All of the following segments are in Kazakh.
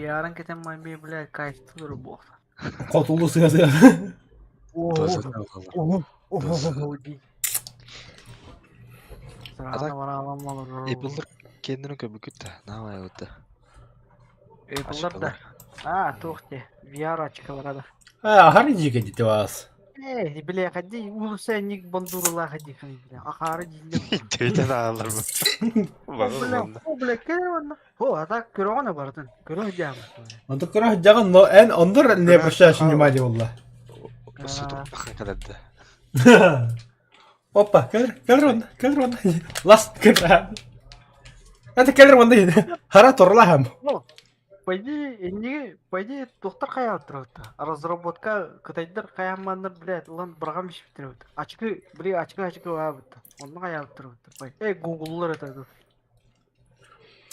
VR-ın keten maybe bile kayıtlıdır bu. Котулу сыгасы. Тоже Di. Атак- Sırada bana alanmalar. Apple'lar kendini köpüküt de. Ne var ya da. Apple'lar da. Tuhti. VR açıklar da. Харинжи кедите вас. Bile hadi ulusenik bandurula hadi kanka. Akarı dillim. Teyden ağırlar mı? O bile kere valla. O atak körona bardın. Körona diyorum. Антон кырах жаган, но эн ондор не обращаешь внимания, والله. Суду kadar da. Опа, келер онда. Лас, келер. Это келер онда. Хара торлахам. Пойди, доктор кая отырады. Разработка кытайдар кая мандар блядь, лан биргам ишип турат. Ачкы вабыт. Онда кая отырады. Гугллар это.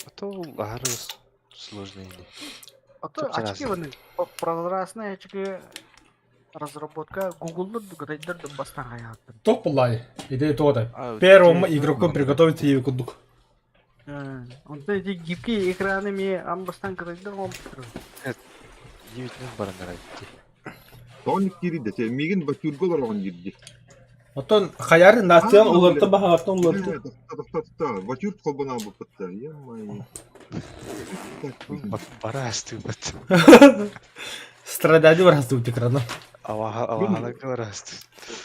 А то ağır сложный. Очки вон прозрачные очки разработка Гугллар кытайдар бастан кая отырады. Топ булай. Идея тода. Первому игроку приготовить ее кудук. Онда эти гибкие экраны мне амбастан кытайдар он турат. 9 минут барандар айтты. Тоник кириде, те мигин батюргол оргон кирди. Антон хаяр национ уларты бахартын уларты. Батюрт колбана бупатта. Ямай. Бара асты бат. Страдали растут экрана. Авахалак бара асты.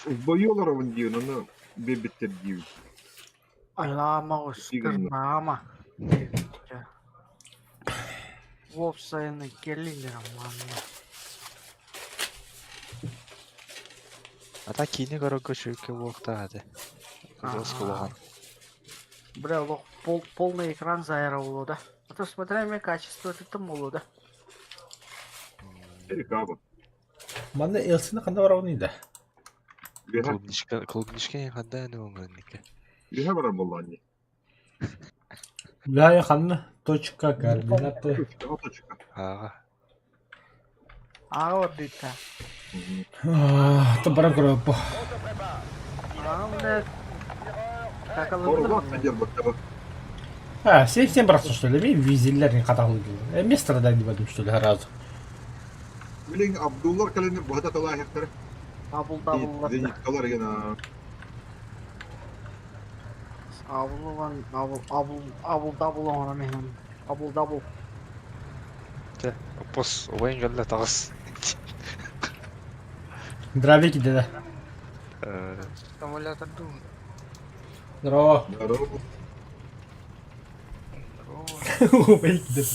Боёлар он дию, но бебеттер дию. Алама ускырнама. Вовсайны келилер аманна. Ата кини корокко шүркө уокта ады. Роскулаган. Бля, полный экран зайра улуда. А то смотря мне качество это молода. Эрикаба. Манда элсина кандай бараунида. Клубнишке кандай аны оңгоннике. Биха бара боллани. Я ханна точка координаты. Точка. Ага. Вот это. Это баран коропо. Бля. Как Оргон садер баттаба. Совсем просто что ли? Визиллерин каталыгы. Мен страдали в этом что ли разу. Билин Абдуллар калени бахата тала хектер. Абулдабуллар. Зенит калар гена. Абулдабул ona менен. Абулдабул. Те, пос ойын жолда тагыс. Здравейте, деда. Аккумулятор дум. Здорово. Здорово. Здравейте, деда.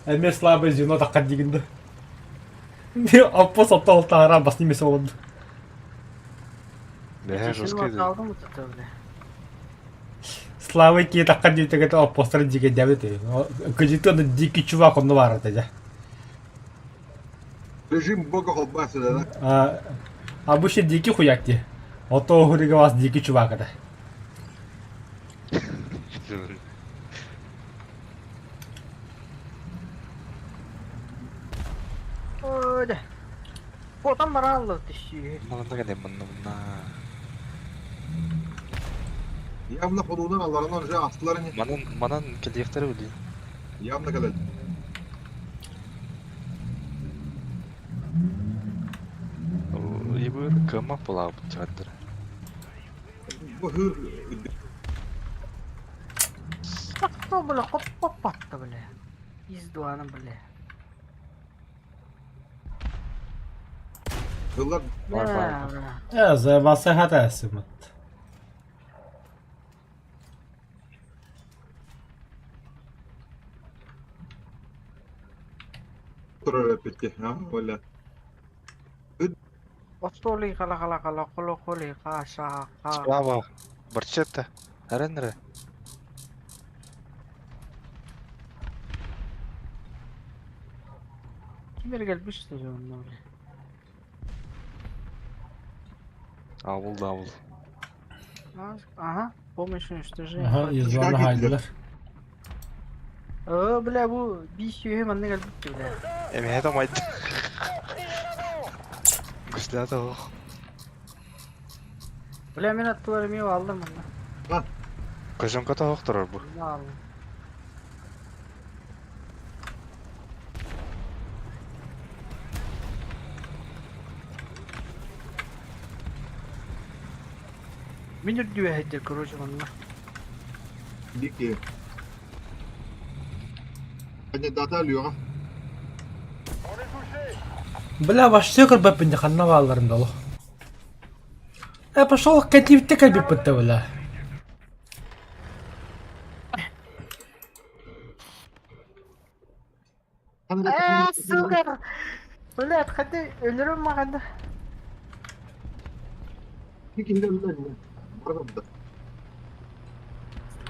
Эме слабое звено таккан дегенде. Аппос отталыктагара бас немесе болду. Бе, жесткий. Алдым это бля. Славы ки таккан дегенде аппостар диген дебет. Кыжыты дикий чувак онда бар да. Режим бога холбасы да. Обычно дикий хуякти. Ото хурига вас дикий чувак да. Ой. Потом мораллы тиши. Мында кеде мында. Явно худудан аларынан же астларын. Манан келдектер билди. Явно калал. Ибыр кыма пулап чыгаттыр. Бу хыр Что, бля, хоп-хоп-патта, бля. Издуаны, бля. хыллар Бля. Заебался хатасым. турар петке. Валя. Остоли кала коли каша. Справа. Барчетта. Аренре. Kimler gelmişti onunla bля. Авыл. Ага, помощь уничтожения. Ага, yüzvanı haydiler. Бля, bu bir şey hemen ne geldi bля. Эми это майт. Гуслята. Бля, мен аттыларымı aldım bunu. Кожонка тоқтырар бу. Aldım. Minir diyor hediye kurucu onunla. Dikti. Hanya data alıyor ha. Бля, ваш секр бы пиндяхан навалларын дало. Пошел к кативте кальби пытта, бля. Сука! Блядь, hadi ölürüm mü hadi? Dikti hile öyle. Burada.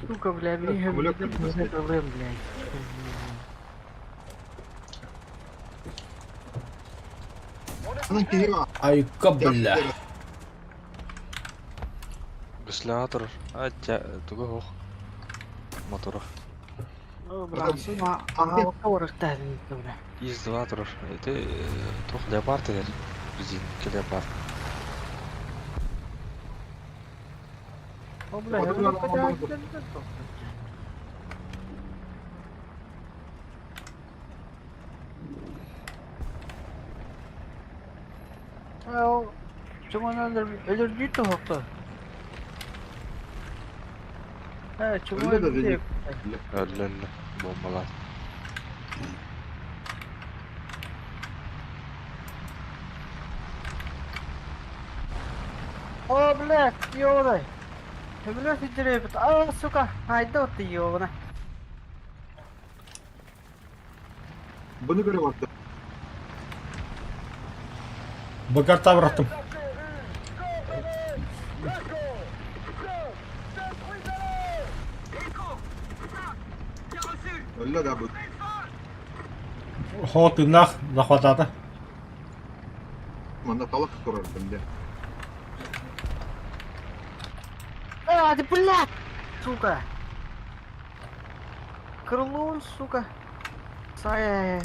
Сука, бля, блин, я Блядь, ölürüm, блядь. Anan ki hile. Айка, бля. Гусляатор. Туга хоқ. Мотора. Блядь, сука, ағалыққа орықтадым, бля. Издыватор. Ты тух леопард едер. Бізин леопард. О, бля, я Вот буду это подавать. O çubuğunu öldürdü hokta. Evet, çubuğu Öyle de öldürdü. değil. Ölle. Bombalar. О, блядь, ёбаный. Блядь, интересно. А, сука, haydi ты ёбаный. Bunu göre baktı. Багарта вратым. Öyle de bu. Ход и нах захватата. Manda talak sorar bende. А, ты, блядь, сука. Крылон, сука. Сая.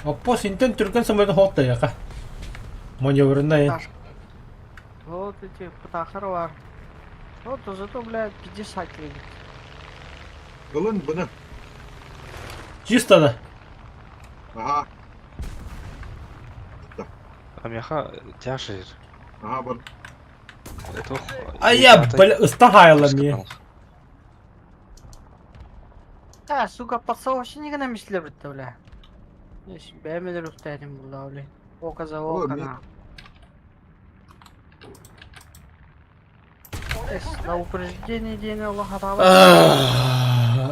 Оппо синтен түркен самайда ход да яка. Маневрына ен. Вот эти птахары var. Вот зато, блядь, 50 лет. Kılın bunu. Чисто да. Aha. Амяха тяшер. Aha bak. Тух. А я, бля, ыстахайла мне. Ha, suka pasavaşı ne kadar misli bitti öyle. Ben de ruhtadım burada öyle. O kaza o Oğlum, kana. На упреждение день Аллаха Таала.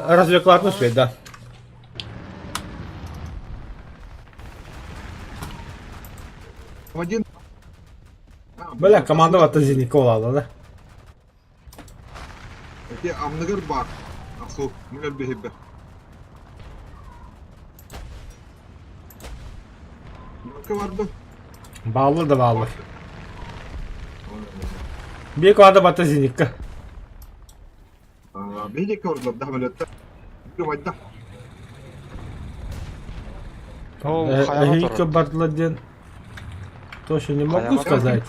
Развлекларны свет, да. Один. Бля, команда вата зеника олады да. Öte amnıgır bak. Asıl. Münel behibbe. Bakı vardı. Bağlı da bağlı. Bir komanda vata zenika. Beni gördüler daha böyle. Bir vayda. Ол Гейка Бартладен. Точно не могу Хаяват. сказать.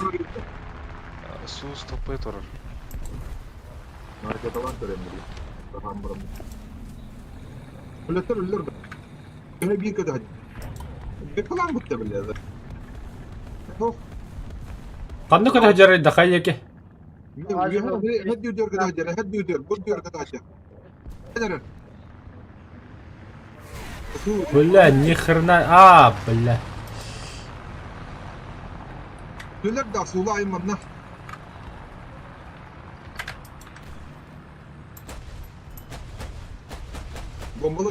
Су стопы тұрыр. Harekete var töremleri. Tamam buram. Öyle öldürdü. Gene bir kadar. Bir kalan bitti bile ya. Yok. Kandı kadar jaraydı kayaki. Hadi diyor kadar hadi. Hadi diyor. Bu diyor kadar hadi. Neden? Бля, ни хрена. А, бля. Tüyler de asılı aymanla. Bombalı.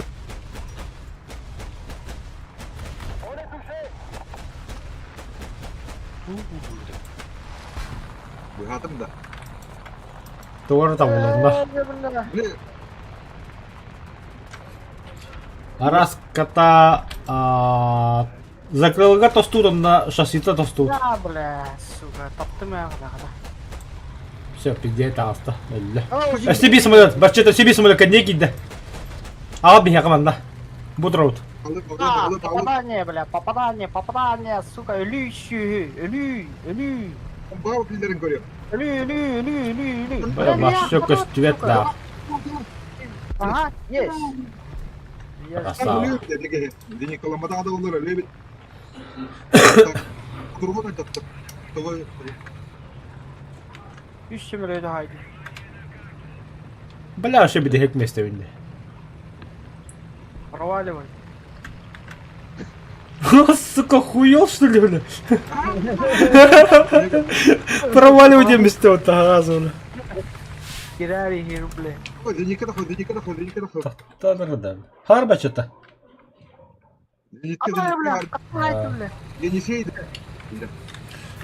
Bu hatım da. Doğru tam olanda. Ne? Раз ката закрыл то студом на шассита то студ. Ya bля, сука, таптым я kadar. Все, пиздец, таста. Бля. STB самолет, бачета STB самолет кадне кидде. Abi ya команда. Будроут. Alıp А, alıp alıp. попадание, бля, попадание, сука, ölü. Bomba pillerin görüyor. Ölü. Бля, машёка цвет да. Aha, yes. Yes. Красава. Ölüyor dedi ki. Dini kalamada da olur öyle bir. Durgun açtı. Tabii. Üç simülöydü haydi. Бля, ще буде гек місце він. Проваливай. Сука, хуел что ли, бля? Проваливайте место вот газу, бля. Girer here bile. Линейка доход, линейка доход, линейка доход. Та нагадав. Харба что-то. Линейка Ama bile. доход. Haydi bile. Енисейді.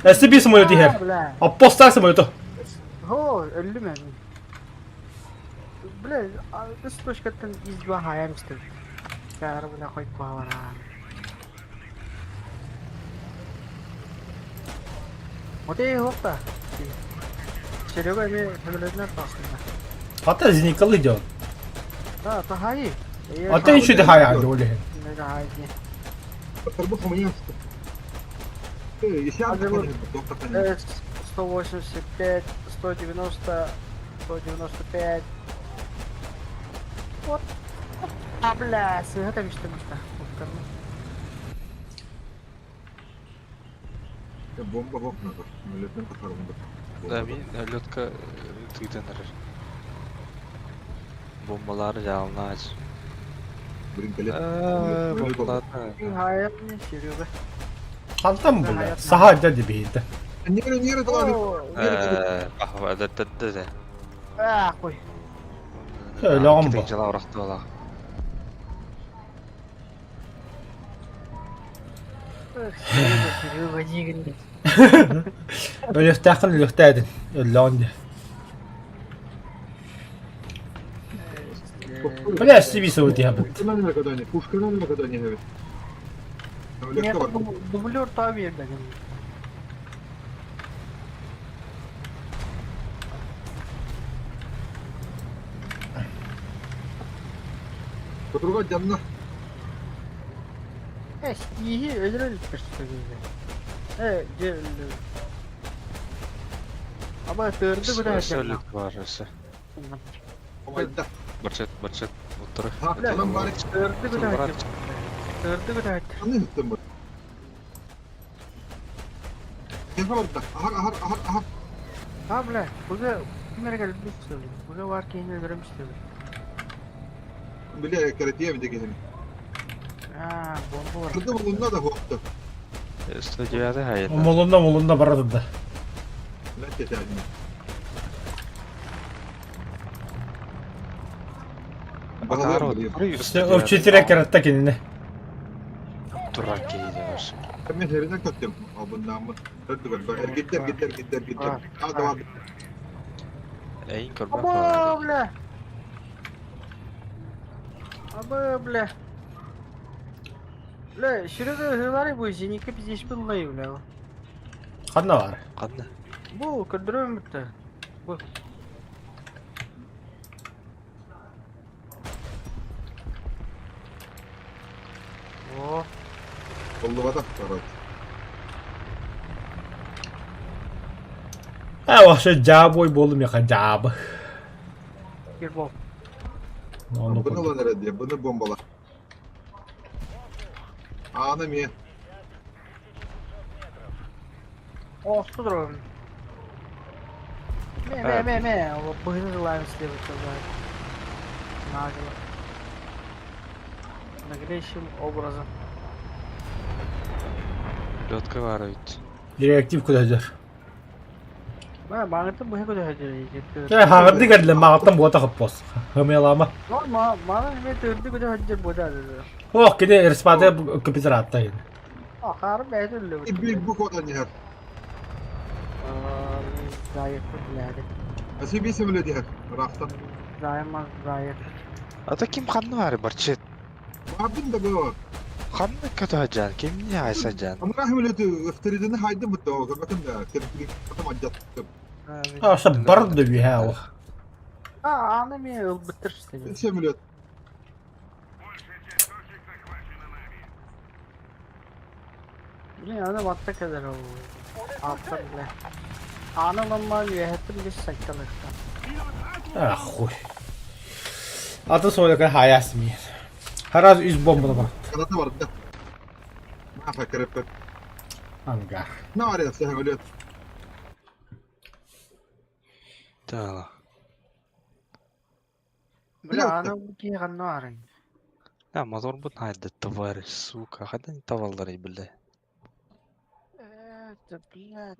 SCP самолеты Ha, her. bile. Apostlar самолету. Ho öldü mü? Bile. Biz toşkattan izba hayal istedim. Kârı bile koyup bağlar ha. O da iyi yok da. Серега ими самолетler aslında. Hatta зеникал идет. Да, daha iyi. А ты еще дыхай, доли. Ne daha iyi. Торбуху мне. Если я Hazırlık. доктор. Evet, 185, 190, 195. Вот. А, бля, это мечта. Бомба в окна. Самолетный похорон. Да, мен лётка тыйданыр. Bombaları yağına aç. Блин, Bombaları. Hayat ne Серега? Hatta mı bula? Saha dedi beydi. Неры, давай. Ahva, Ah, koy. Öyle on bu. Ketencala uğraktı ola. Серега, дигри. Öyle takın lühtedin. Öyle on diye. Bля, SCP самолеты ya bu. Пушка на гадание, пушка на гадание, говорит. Нет, Самолетка var. дублер там верно. Подруга canına. İyi, özel Evet, ama dördü bu da Söylük var öse. Omayda. Barçet, otur. Ha, tamam bari. Dördü bu da Bırak. Dördü bu da Anlayın mı? Ne var da? Ahar. Tamam lan, burada nereye geldi bir söyleyeyim. Burada var ki yine görüm istiyorum. Bile karatiye mi de gelin? Haa, bomba var. Burada bulunma da hoptu. Stüdyoda hayır. Molunda baradı da. Ne dedi yani? Bakar o. İşte o çitirek yarattı kendini. Durak gidiyor. Ben heriden kattım. Abundan mı? Hadi bak. Gider. Ha. Hadi var. Eyin kurban Abo falan. bile. Abo bile. Bile, şurada hırları bu zinika biz hiç bilmeyi bile. Kanna var. Kanne. Bu kırdırıyor mu da? Bu. Oh. Kolluva da var. Ha vahşi cab oy bolum ya cab. Bir bom. Onu Bunu koydum. lan herhalde. Bunu bombala. Anam ya. Oh, su durum. Me. O bıhını lan istiyor bu kadar. Nagıla. Nagıleşim obrazı. Lotka var öyle. Direktif kudajar. Ben bağırdım bu kadar hacı. Ya hağırdı geldi mağıttım bu ata kapos. Hımyalama. Normal, bana ne dördü kadar hacı bu da. Oh kini irspade kapitara atta yine. Akarım ben de Bir bu kodan ya. Gayet güzeldi. Nasıl bir simüle diye. Raftan. Gayet. Ata kim kanne var Barçet? Abim da bu. Kanne kötü hacan. Kim niye aysacan? Ama rahmetli iftiridini haydi mı da o. Bakın da. Kendi adam acıttım. Ha işte bardı bir hava. Anlamıyor bitir işte. Simüle. Ne ana batta kadar o. Altta bile. Anlamam yehetim bir saktalıkta. Ah hoş. Atı soyla hayas mi? Haraz üz bombalı bak. Kanata var da. Ne fakir hep. Anga. Ne var ya simüle? Да. Бля, аны ки ганна арың. Да, мотор бут найда, товарищ, сука. Хадан таваллары биле. Это, блядь.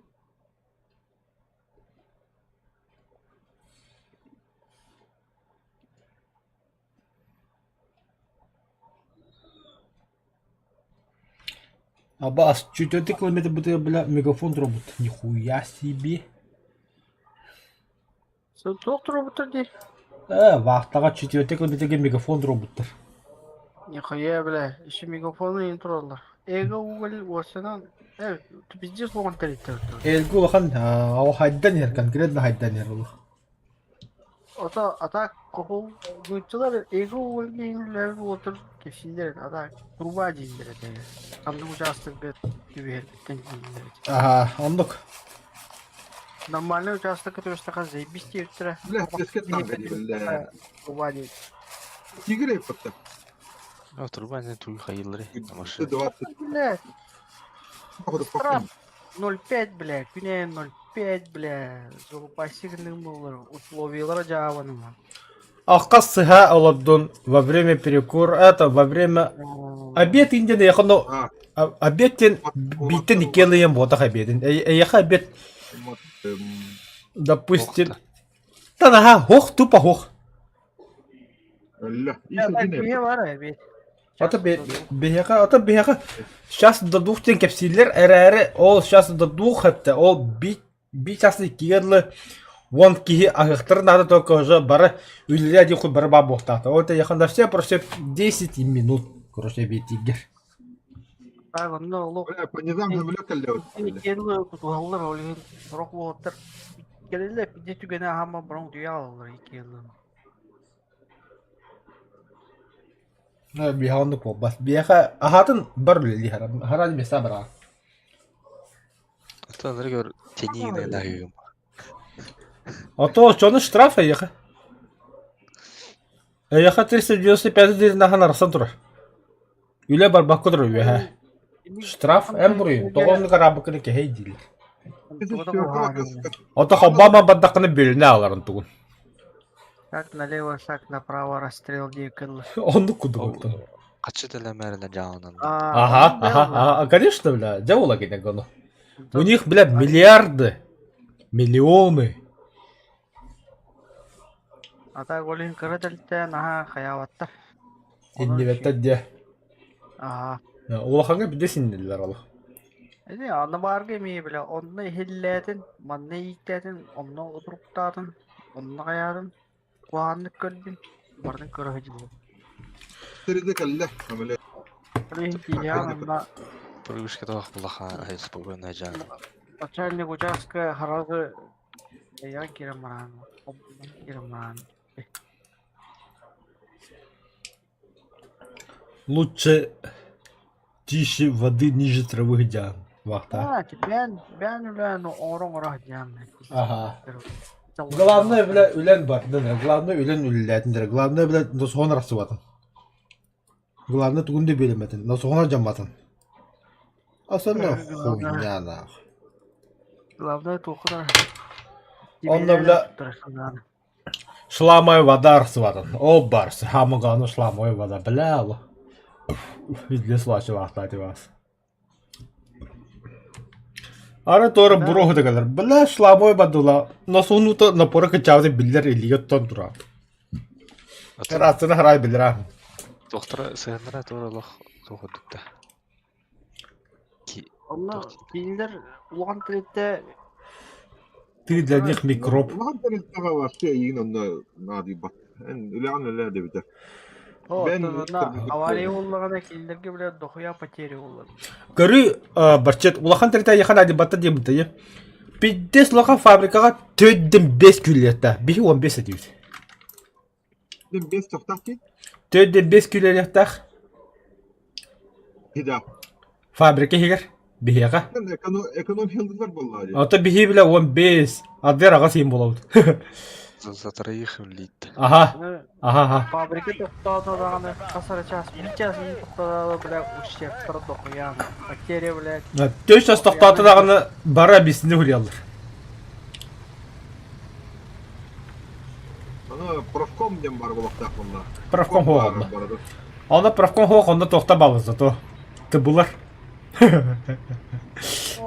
Абас, 4 километр будет, бля, мегафон робот. Нихуя себе. Sen doktor robotlar değil. Вахтага 4 километрге мегафон роботтар. Нихуя, бля. Еще мегафоны не троллар. Эго уголь, осынан. Ты пиздец болған тәреттер. Элгу лахан, ау хайдан ер, конкретно хайдан ер ол. Ата коху гүйтчілер эго уголь кейінлер отыр кепсіндер. Ата труба дейіндер. Қамды участок тюбер. Ондық. Нормальный участок, который что заебись тектора. Бля, дискет там годи, бля. Труба дейді. Тигр yapıttı. А труба не туй хайыллары. На 20. Блядь. Походу, Штраф 0,5, бля. Күне 0,5, бля. Золопасигінің болыр. Условиялары жауаның. Аққа сыха оладдон во время перекур, это во время обед инден яқында обедтен биттен икелием ботақ обеден. Яқа обед, допустим, танаха хоқ, тупа хоқ. Ля, Күне бар, бет. Ата бияқа, сейчас дадуқ тен кепсилер, әрі, ол сейчас дадуқ хәтті, ол бит часы кегерлі, вон кихи ағықтыр надо только уже бары үйлері әдей құй бары бап боқтақты. Ол яқында все просто 10 минут, короче, бетигер. Так, онда олық. бля, по низам самолет кәлді. Келі құтуғалар олығын сұрақ болғаттыр. Келелі пиде түгені ағама бұрын дүя алылар екелі. Бияқандық бол, бас бияқа ағатын бар үлі харады беса бір аға. Это нрегор тенигне дагым. А то чоны штраф яқа. Яқа 395 дейін ахан арасан тұрар. Үйле бар баққы тұрар үйе. Штраф әм бұрын, тоғымны қарабы күні кәй дейлер. Ото қобама баддақыны бөліне аларын тұғын. Шаг налево, шаг направо, расстрел декілі. Онды күді қойты. Качы телемеріне жағынан. Ага, конечно, бля, дявола кенек оны. У них, бля, миллиарды, миллионы. Ата голин кыры дәлттен, аха, қаяваттар. Иннебеттер де. Аха. Олақанға білесін делер алы. Эди, аны барғы мей, бля, онны хилләтін, манны иттәтін, онны отыруқтатын, онны қаядын, қуанны көрдін, бардың кыры хыжы бұл. Sürede kelle самолет. Прыгушка тоқ бұлаға спокойно жан. Начальник участка харазы я кирамаран. Лучше тише воды ниже травы дям. Вахта. Ben öyle orang orang jam. Ага. Главное, бля, үлен бар. Главное, үлен үлелетіндер. Главное, бля, носуған расыватын. Главное, түгінде белеметін. Носуғана жаматын. Асана хуйняна. Главное тухудар. Онда, бля, шламой вода расыватын. О, барс. Хамығаны шламой вода. Бля, алу. Видле слачы вақта айты вас. Ара тора бурох дегелер. Бля шламой бадула. Носунута напора качавды биллер илиеттон тура. Расына харай биллер. Доктора сыгындыра торалох тоходукта. Онна киндер уган третте Ты для них микроб. Ulan ben iltava var şey yine onu nadi bak. En öyle anneler de biter. авария болғанда киндерге бля дохуя потеря болады. Көрі барчет улахан тәрті яхан әді бата деймді. Биддес лоқа фабрикаға 4-5 күлетті. Бихи 15 әдейді. Ben 5 tohtak ki. 4-5 күлетті. Hida. Fabrika hegер. Бихи яға. Ben ekonomi yıldızlar vallahi. Ата бихи біле 15. Адвер аға сейін болады. За троих лит. Ага. Фабрика тоқтатадағаны қасары час, бір час ең тоқтатады, бля, ущербтар дохуя. Потеря, бля. 4 час тоқтатадағаны бара бесінде өлі алыр. дем бар болактак мында. Правком хоғында. Оны правком хоқ, онда тоқта балызды, то. Ты бұлар.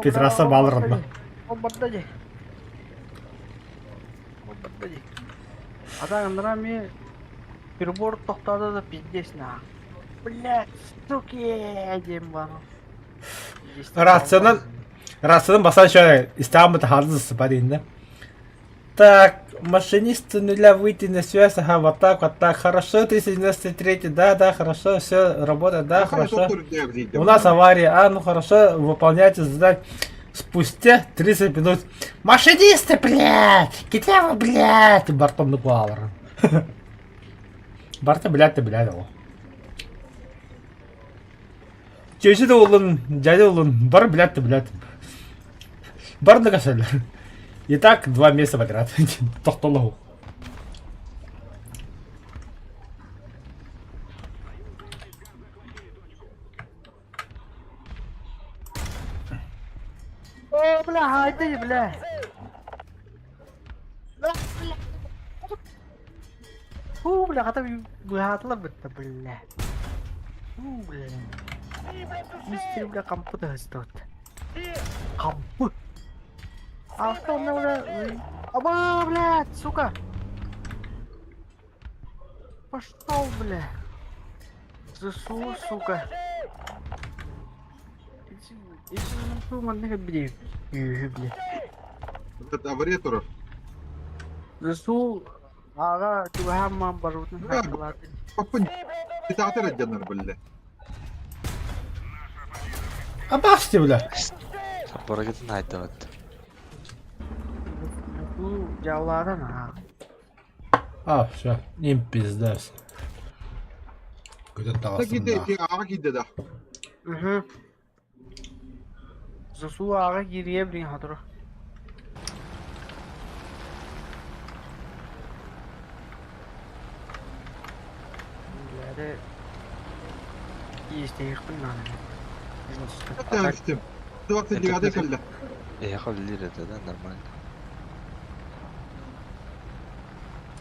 Петраса балыр онда. Обладали. Адамдара мен перебор тоқтады да пиздец на. Блядь, суки, дем бар. Рациядан басан шөй, истаған бұты халдызысы бар енді. Так, машинист нуля выйти на связь, ага, вот так, хорошо, 393, да, хорошо, все, работает, да, хорошо. У нас авария, ну хорошо, выполняйте задание. Спустя 30 минут. Машинисты, блядь! Где вы, блядь? Бартом Нуклауэр. Барта, блядь, ты, блядь, его. Чешиді олын, дядя олын, бар, блядь, ты, блядь. Бар на кошель. Итак, 2 месяца подряд. Тохтолову. О, бля, хайди, бля. Фу, бля, ката быхатлар бітті, бля. Фу, бля. Мистер, бля, кампы да хыстат. Кампы. А что он, бля? Аба, блядь, сука. Пошел, бля. ЗСУ, сука. Иди, маннега, бля. Бля. Это авария туров. ЗСУ, ага, тюбахам барутны. Попын. Итатыр эдденер, бля. Абашти, бля. Борогетін айтты вот. ЗСУ, жаулардан, ага. А, все, им пиздас. Көтен Так иде, тағасында. ага иде да. ЗСУ, ага, гирие, блин, хатыры. Бляде... Есть, я их понимаю. Это истим. 29 калда. Ехал лир это, да, нормально.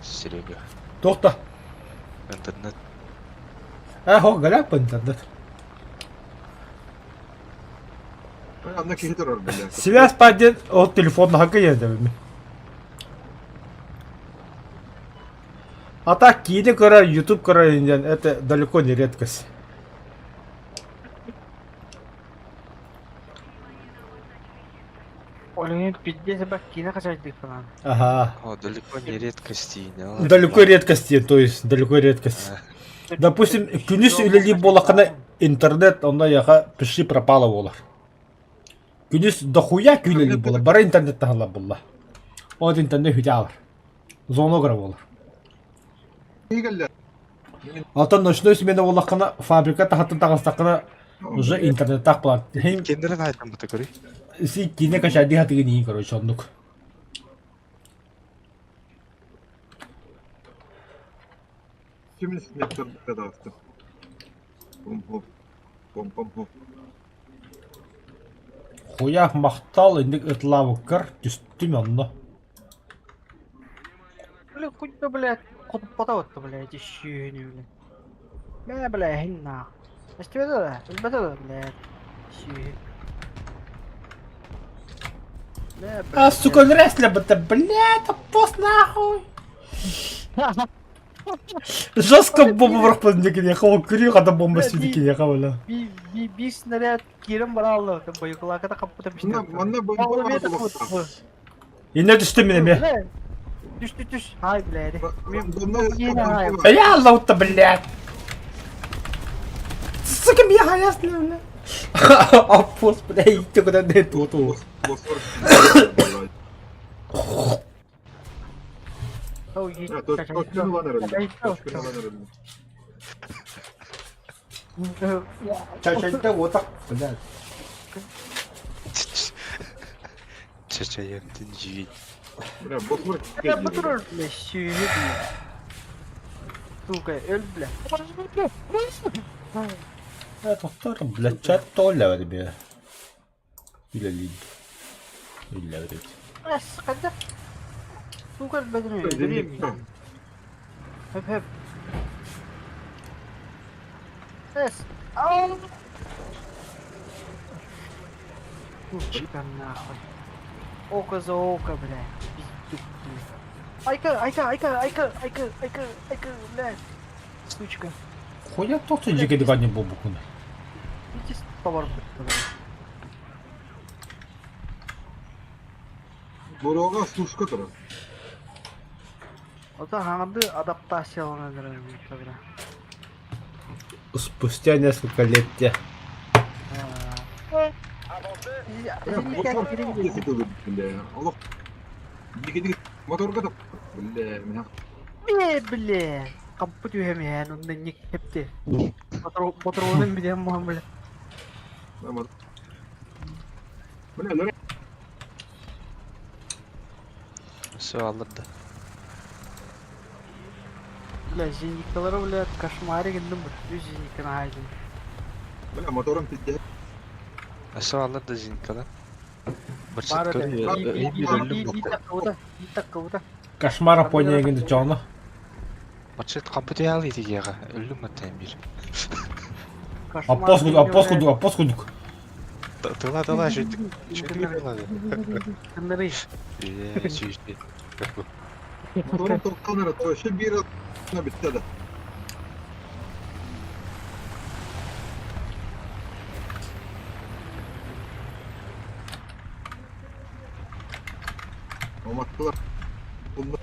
Серега. Тоқта. Интернет. Хоқ, галяп интернет. Анда кихитер, бля. Связь падет от телефонного каеда. А так, кине кора, YouTube кора, это далеко не редкость. Олеген пиздец, бак, кино качать falan. Ага. О, далеко не редкости, не? Далеко редкости, то есть далеко редкость. Допустим, күнүс үлели болақына интернет, онда яға піші пропала болар. Күнүс дохуя күлели болар, бара интернет тағала болар. От интернет хүте алар. Зоно кара болар. Кигелле. Алтан ночной смена болақына фабрика тағаттын тағыстақына уже интернет тақ болар. Кендерін айтам бұты көрей. Си кине кашади хатыгын иин, короче, ондук. Кимин снайпер кадастı. Пом-пом. Пом-пом-пом. Хуя мақтал, индик ытлавы кір, түстім онно. Блин, хоть бы, блядь, хоть потом-то, блядь, еще не, блядь. Бля, бля, хинна. А что это? Это, блядь, еще. Бля, А, сука, ресля бы-то, блядь, пост нахуй. Жестко бомба враг поднеки не хава, курил, когда бомба сидики не хава. Bir снаряд кирим бар алды. Байкула ката капута пишти. Манна бомба. Ине түстім менеме. Түш. Ай, блядь. Бомба. Бля, Аллах-то, блядь. Сука, меня хаясны, блядь. А пост, блядь, идти куда не ту-ту. Чай-чай-то вот так, блядь. Чачаемдин жиги. Бля, босмор. Я патруль, блядь, сюет. Сука, эль, блядь. Это второй, блядь, чат толя тебе. Или лид. Или лид. Сука, блядь, Höp höp. Yes. Ау! Сучка нахуй. Око за око, бля. Пиздюк, бля. Айка, бля. Сучка. Хуя тоқты жекедік әне бұл бұқыны. Видишь, товар бітті, бля. Бороға сушка тұр. Ота ханды адаптацияланадыр, бля. Спустя несколько лет те. Allah. Dikit-dikit motorga da. Bile. Бля. Кампы түйем я, ну на них хепте. Патроным бидем мам, бля. Bile. Все алırdı. Бля, зеникалары, бля, кошмарик инdim бля. Зениканы айдым. Bile motorun titte. Все алırdı zinkalar. Bir Бар çıtkı эле. bir ölüm yok. И таккыбыта. Кошмара поня егенді жоны. Bir çıt kampüte alıydı ya. Ölüm atayım bir. Аппос кудук. Тыла жөттік. Жөттік алады. Кындырый. Сүйішті. Motorun tokkanları to şu bir ne bitti de. Olmaktılar. Bunlar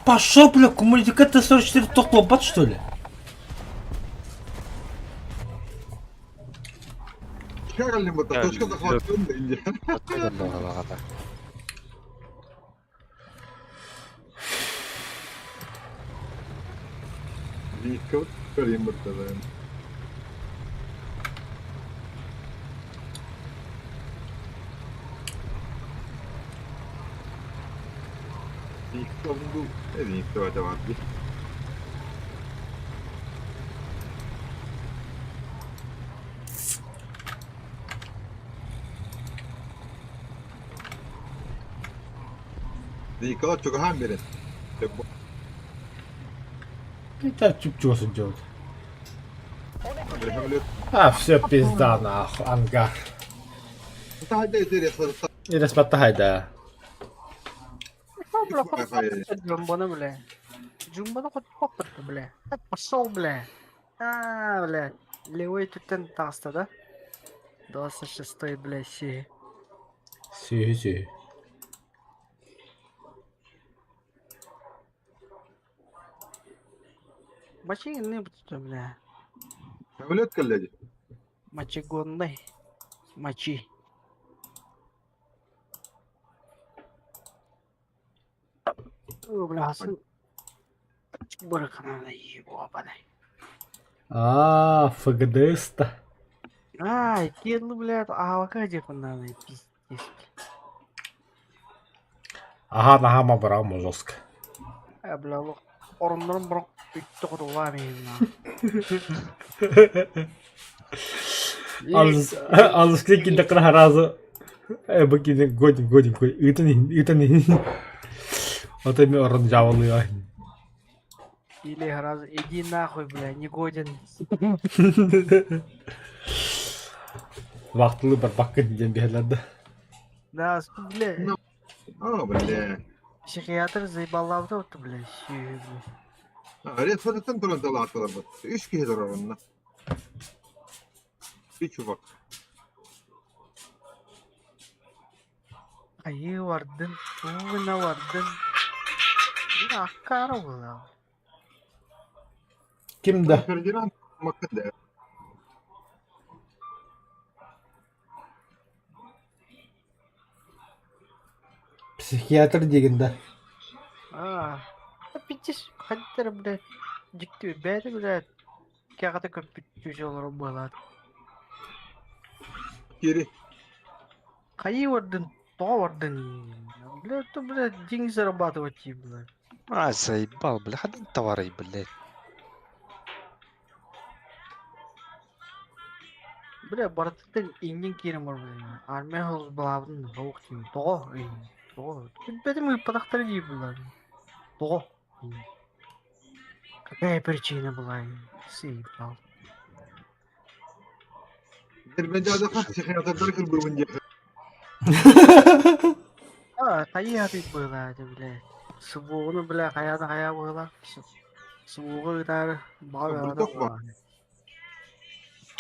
Пошел, бля, коммуникатор 44 тоқлопат, что ли? çıkaralım bu da. Точка da kalktım da ince. Atmayalım bağada. Dikkat çıkarayım burada da. Dikkat bu. Ne dikkat acaba? Dikkat çok hem biri. Это чуть-чуть идет. Hamlet. А, все, пизда, нахуй, ангар. Daha da eder ya. И распатай, да. Бля, Джумбана, бля. Джумбана хоть попырты, бля. Так, пошел, бля. Бля. Левой тутен таста, да? 26-й, бля, си. Си. Мачи не буту, бля. Hamlet kalladı. Мачи гонный. Мачи. Бля, сын. Быркана, ебаный. ФГДС-то. Кедлы, блядь, авокадик надо, пиздец. Ага, брамо жестко. Бля, орындарым бұрын үйтті құдыға меймін. Алыс клекинді қыра разы. Бакине годин. Үтін. Отами орын жавылы. Или раз, иди нахуй, бля, не годен. Вақтылы бір баққа дейден берлерді. Да, бля, Бля. психиатр заебалавды отты, бля, сүйі, бля. Restoratan turun dalattılar bak. 3 kişi durar onunla. Bir çubak. Ayı vardın, tuğuna vardın. Bir akkara ola. Kimді? Ferdinand Makında. Психиатр дегенді. Пиздец, хаттар, бля, жікті, бәді, бля, кәғаты көп бүтчі олар болады. Geri. Кайы вардын, тоға вардын. Бля, то, бля, деньги зарабатывать, бля. Заебал, бля, один товары, блядь. Бля, бараттың инген керім бар, бля. Армия хоз балабын, хоқ дейм, тоға, Doğru. Benim ıppadakları gibi bunlar. Doğru. Какая причина была? Съебал. Бенде адакат психиатрдар кырбыбын же. А, каяты была, это, блядь. Свугуну, бля, кая была. Свугу, это, бага, Бурдок бар.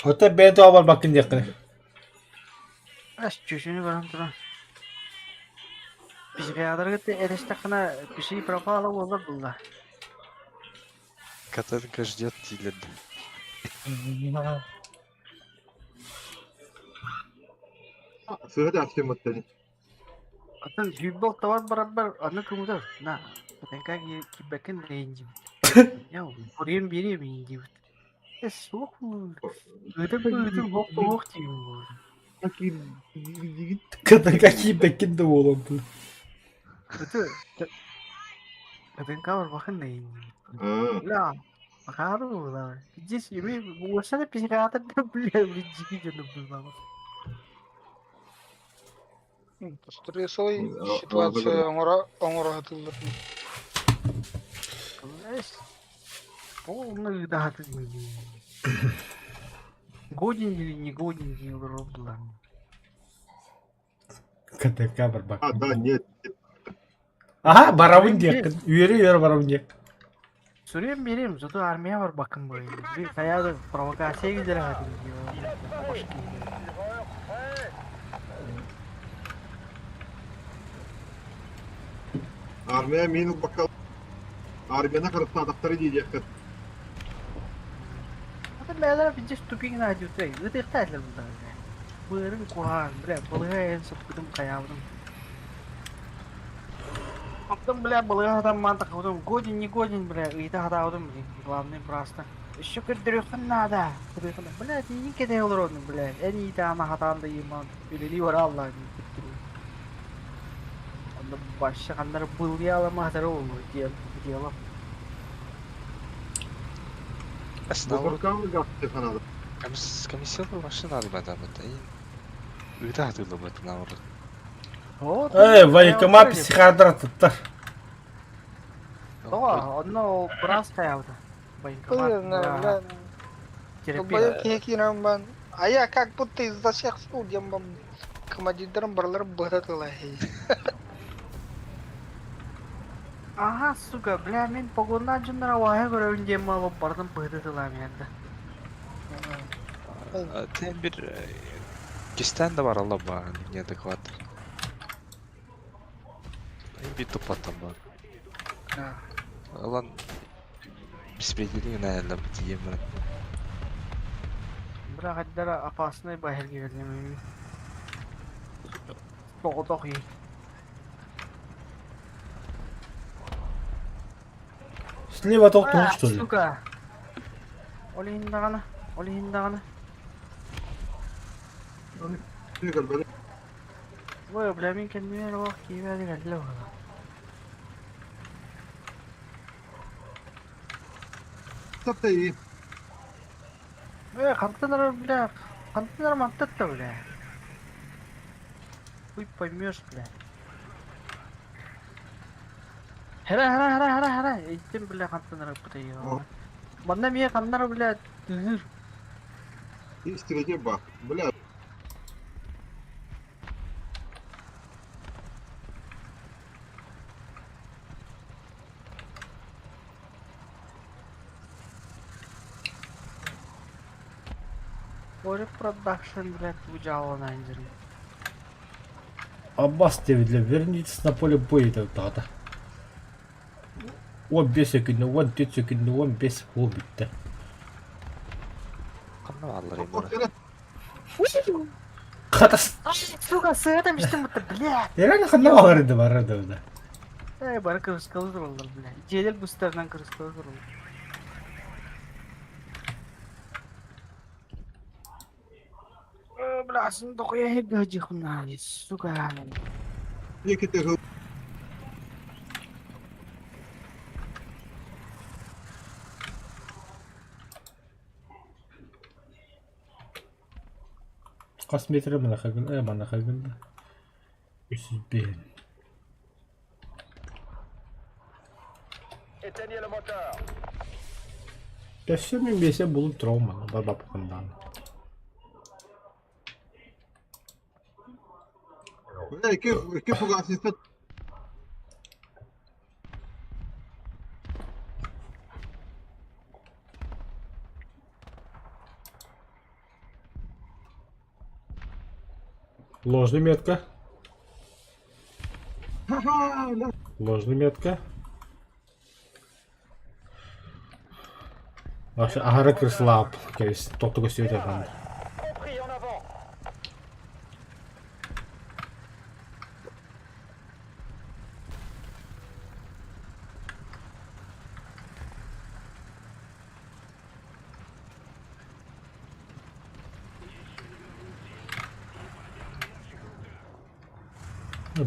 Ota ben de aval bakın yakın. Аш, чушуну барам туран. Психиатрга те эрештакына киши пропала болар булла. Катенка ждет Тилет. Sıhhat akşamattani. Атын хүйбол товар барабар аны кумудар. На, потенка кибекен рейнджим. Яу, орен берем инди. Сух. Это хок тим. Fakir yigit. Kadın kakiyim bekin de oğlum. Это потенка бар бахан рейнджим. Ha. Да, макару, да. Здесь мы вообще психиатр, бля, блядь, жена была. Стрессовой А, ситуация благодарю. оңора атылды. Знаешь, полный да, ты годен или не годен, не уробла. Kadın kabar bak. Ha da net. Aha baravun yakın. Yürü baravun yakın. Süreyim vereyim, zато armiya var bakın böyle. Bir kayada provokasyon gider hadi diyor. Hoş geldin. Armaya minus bakkal. Armiyana karısı adakları diyecekler. Hatta beyler bir just tuping na diyor. Itu ikhlas lah bunlar. Beureun kuhan, bela beureun sebelum kayawdım. Потом, бля, было там манта, потом годен, не годен, бля, и тогда вот главный просто. Еще кырдырыхын надо. Бля, ты не кидай уродны, бля. Они там хатамда иман. Или var Allah gibi. Onda başka kanları bılıyalım mahtar olur diyelim. Bu Aslında bakkal mı kaptı kanalı? комиссиялар машина албадан да. Үйдө атылып науры. Вот. Военкомат психиатр tuttar. Onu biraz kayavdı. Военкомат. Бая кекинам бан. Ая как будто из-за всех студиям бам. Командирдерим барлар быратылай. Aha, suka, bля, мен погондан жындар авая көрө үнде малып бардым быдытылам енді. Тем бир кистен да бар алла ба, неадекват. Bir тупаттан бар. Алан беспределение наверное битием мен. Бірақ әддері апасынай бахер келдім. Тоғы ей. Слева толк что ли? Сука. Олейіндағаны. Çıkar böyle. Ой, бля, мен kendime бақ кейбәді кәділі бала. Sat da iyi. Контейнер, бля, контейнер мантатта, бля. Хуй поймешь, бля. Хера. Эйттім, бля, контейнер бұтай. Банда мие контейнер, бля, түзір. İstirece bak. Bля. Ори продакшн, бля, туджавана инжирим. Abbas devriyle вернитесь на поле боя тогда. 15 секунд, 14 секунд, 15 ол bitti. Кандай алар эми. Bak hele. Қатас. Сука, сыгатам иштим бұтты, бля. Ерен қандай алар еді бар еді да. Бары кырыскалы тұрылдар, бля. Желел бұстарынан кырыскалы тұрылдар. Бля, сұмды қоя егі жиқына, сука. İki tek Қас метрі мына қағын, мана қағын. 300 бен. Kässä min biese bulup trauma. Baba bakımdan. كيف قاعد يستد Ложный метка. لا Ложный метка. Aşağı ahara kırslap. Keris. Toktu gösteriyor efendim.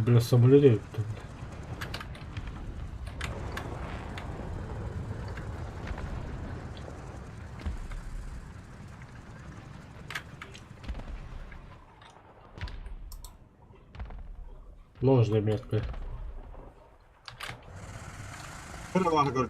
Biraz самолет yaptı. Ложная метка. انا ما اقول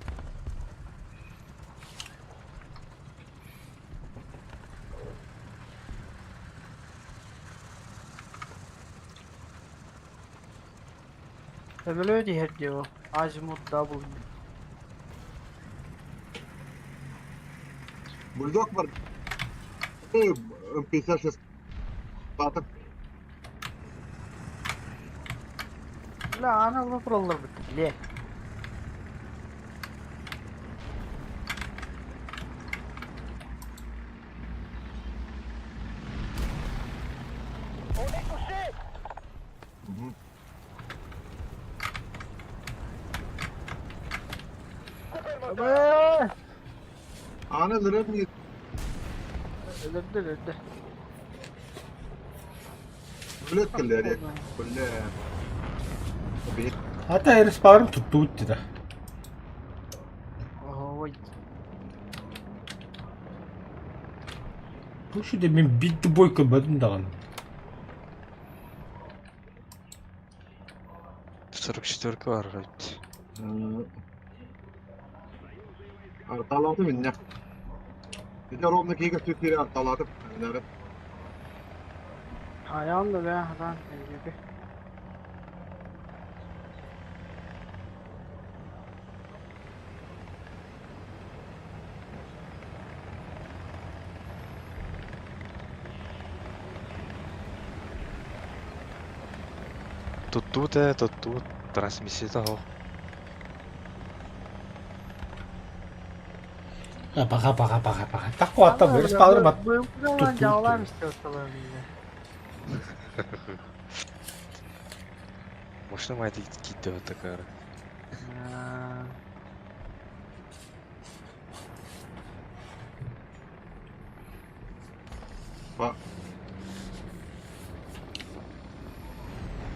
Ömürlü her diyor. Azimut double. بلدوك بر ام بي 6 طاطك La ana bu buralar bitti. Le. Baba! انا ضربني Öldü. بلد كله عليك كله بيت Hatta herif bağırım tuttu bitti de. Oy. Bu şu demin bitti boy kılmadım da lan. 44 var. Evet. طلعت منه اذا روبنا كيكه تكتير طلعت انا Ayağım da be lan gibi. Tuttu трансмиссияда о. Ha baka. Takko hatta herif bağırım at. Bu zaman tuttu. cağlar istiyorsalar bize. Машина майда кетті вот такая.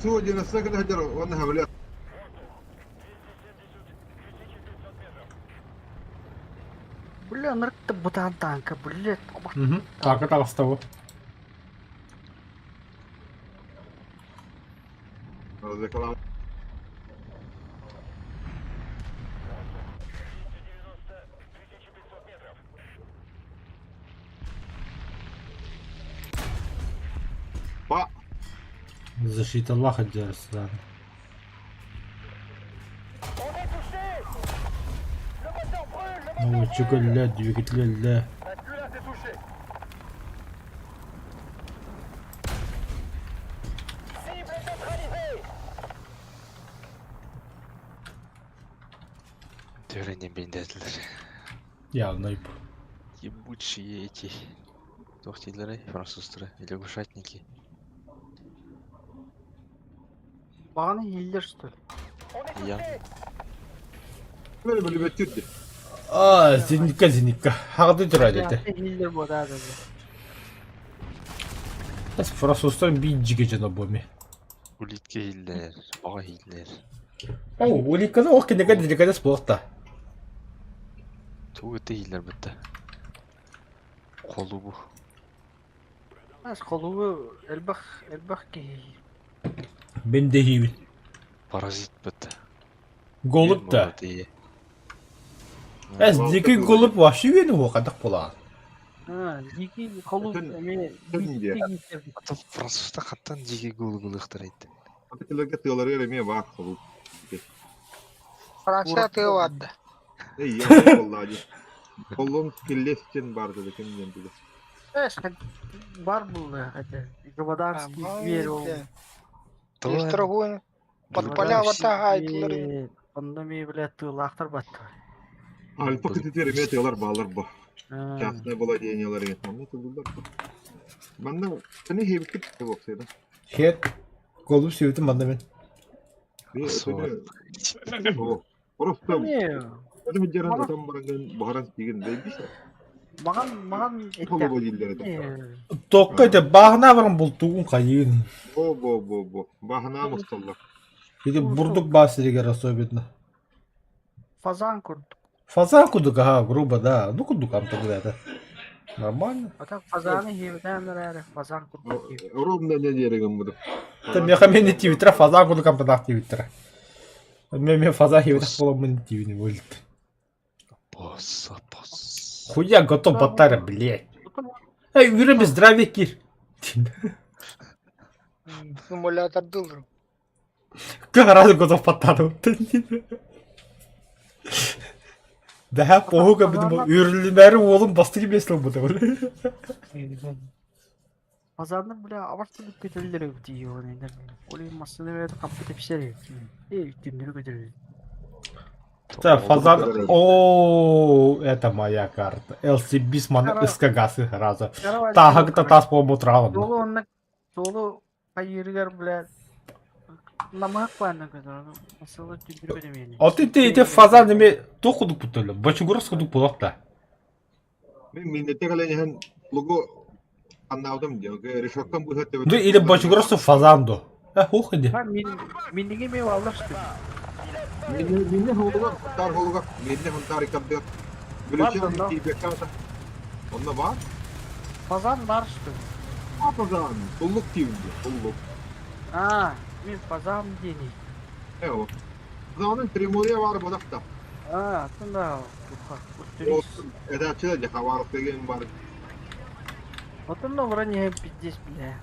سوى نفسك نهجر وانها ولا Бля, ныркты бутан танка, блядь. Hı hı. Takı takısta bu. هذا كلام با Защита Аллаха держится, да. Наводчикler, двигателler. Devrenin bindediler. Явно ибо. Ебучие эти тохтилеры, французлары, лягушатники. Bana hiller что ли? Я böyle böyle betirdi. Зенитка. Хагды тұрады Ya, еді. hiller bu da. Тас француздан бейджиге жана боми. улитке хиллер, бага хиллер. О, уликаны ол кенеге деликатес болықта. Тугыты хиллер бітті. Қолу bu. Mas kolu elbak ki. Ben de hivin. Parazit бітті. Голуб да. Эс дикий голубь вообще вені оқадық бола. Дикий голубь эме Кімге? Ата французда каттан жеге гылыктырайт. Атакилерге тыалары эреме бар холу. Франция тыгы вадды. Эй, я коллади. Колон киллестен бар dedi kim dedi. бар был это Габаданский зверь ол. Естрогуын подполя вата айтылыр. Онда мен біле тылақтар батты. Альпа китер эме тыалар балар бо. Частное владениялар эме. Маны тылдар. Манна тени хебит бок седа. Хет голубь сүйті манда мен. Просто Не, это жаран там барган бахаран деген дейбише. маған Холу бодилдер. Тоққа ете бағына барым бұл туғын қайын. Бо. Бахана мусталла. Ете бұрдық басырегер особенно. фазан курдук. Фазан кудук, ага, грубо, да. Ну кудук амтыгы это. Нормально. А так фазаны хебеден әрі фазан курдук. Ровно не дерегем буду. Та меха мені твиттера фазан кудук амтыдақ твиттера. Мен фазан хебедақ болам мен твиттера өлді. Босса. Хуя готов батары, блядь. Эй, үйренбе здравия кир. Симулятор дылыр. Как раз готов батары. Да, похуга бідім ол. Үйренлімәрі олым басты кемесілі бұды. Фазаны бля абартылып көтөрүлөр өтү оны. Олай масыны берди капты пишер. Үтүмдөрү көтөрүлөр. Так, фазан... Ооо, это моя карта. LCB с маны ыскагасы разы. Тағықты тас болу тұрағын. Долу онны долу кайыргар бля намак панна көтөрүлөр. Масылы түндүрү көтөрүлөр. От ете фазан неме тоқудық бұтылы. Бачыгурас құдық бұлақта. Мен миннете кален лого аннаудым диyor. Решоктан bu hatta. Ну или бачыгурасы фазанду. Хух иди. Миниге мев алышты. Minne holuga, dar holuga, minne huntar ikabdet. Gülüşen tibekata. Onda var. Фазан маршты. Apazan, bulluk tibdi, bulluk. Мен фазан дени. Evo. Zanın Primorya var bodakta. Тында O edaçıda havarık degen var. Отында вроде пиздец бля.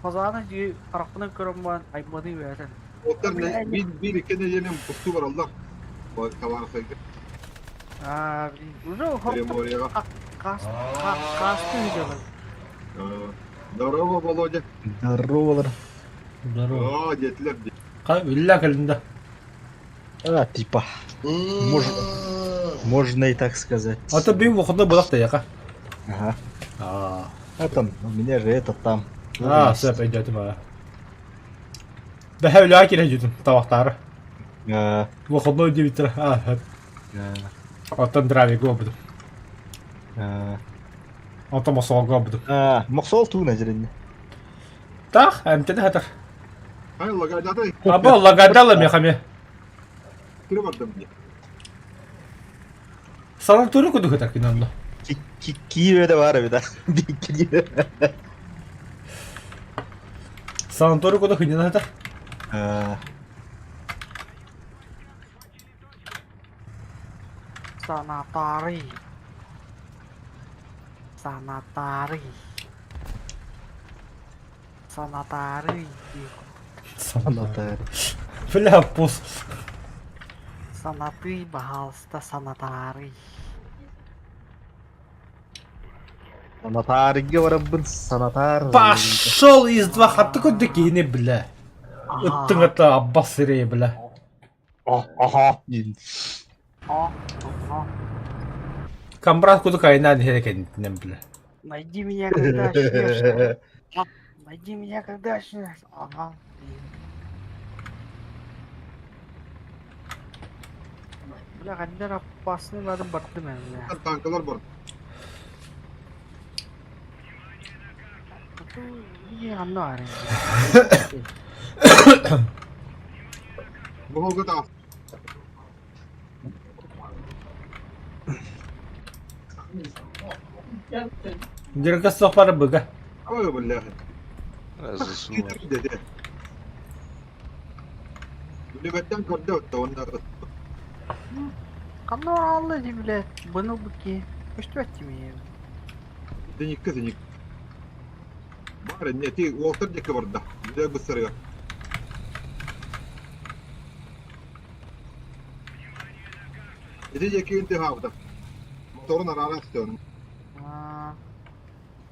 Фазаны ди аракны көрөм аймады берден. Otar ne bir ikene yenem kustu var Allah. O havarık degen. Блин, уже Приморья. касты видел. Здорово, Володя. Здорово. О, жетилер. Ілля кілінде. Типа. Можно и так сказать. Ата бейм оқыды бұлақта яқа. Ага. А там, у меня же этот там. Сөп әйдетім аға. Бәхәулі әкелі жүдім табақтары. Оқыды өйде біттірі. Оттан драве көбідім. Оттан мосол көбідім. Мақсол туына жерінде. Так, әмтені хатыр. Hay lagadatay. Аба, лагадалы мехаме. Kire vardım diye. Санан төрі көді көтір кинамды. Киеведе бар беда. Санан төрі көді кинамды хатыр. Санатари. Бля, пус. Санаты, пожалуйста, санатари. Санатарыге барабын, санатар. Пошел из два хатты көді кейіне, бля. Үттің әті аббас сірей, бля. Ага. Камбрат көді кайына дегені кәдінтінен, бля. Найди меня, когда очнешься. Найди меня, когда очнешься. Ага. Бля, қандер аппасының бәрін барды мен, бля. Tankalar var. Не, оно аре. Bu holga da. Дергі соқпары бұға. Oy billahi. Разысу. Dedi. Nöbetten korda otta onlar. Kanlar aldı bile. Bunu bu ki. Üstü etti mi? Зеник. Бар, не, ты Уолтер деке барда. Где быстрее. Иди деке инте хавда. Моторун арара стён.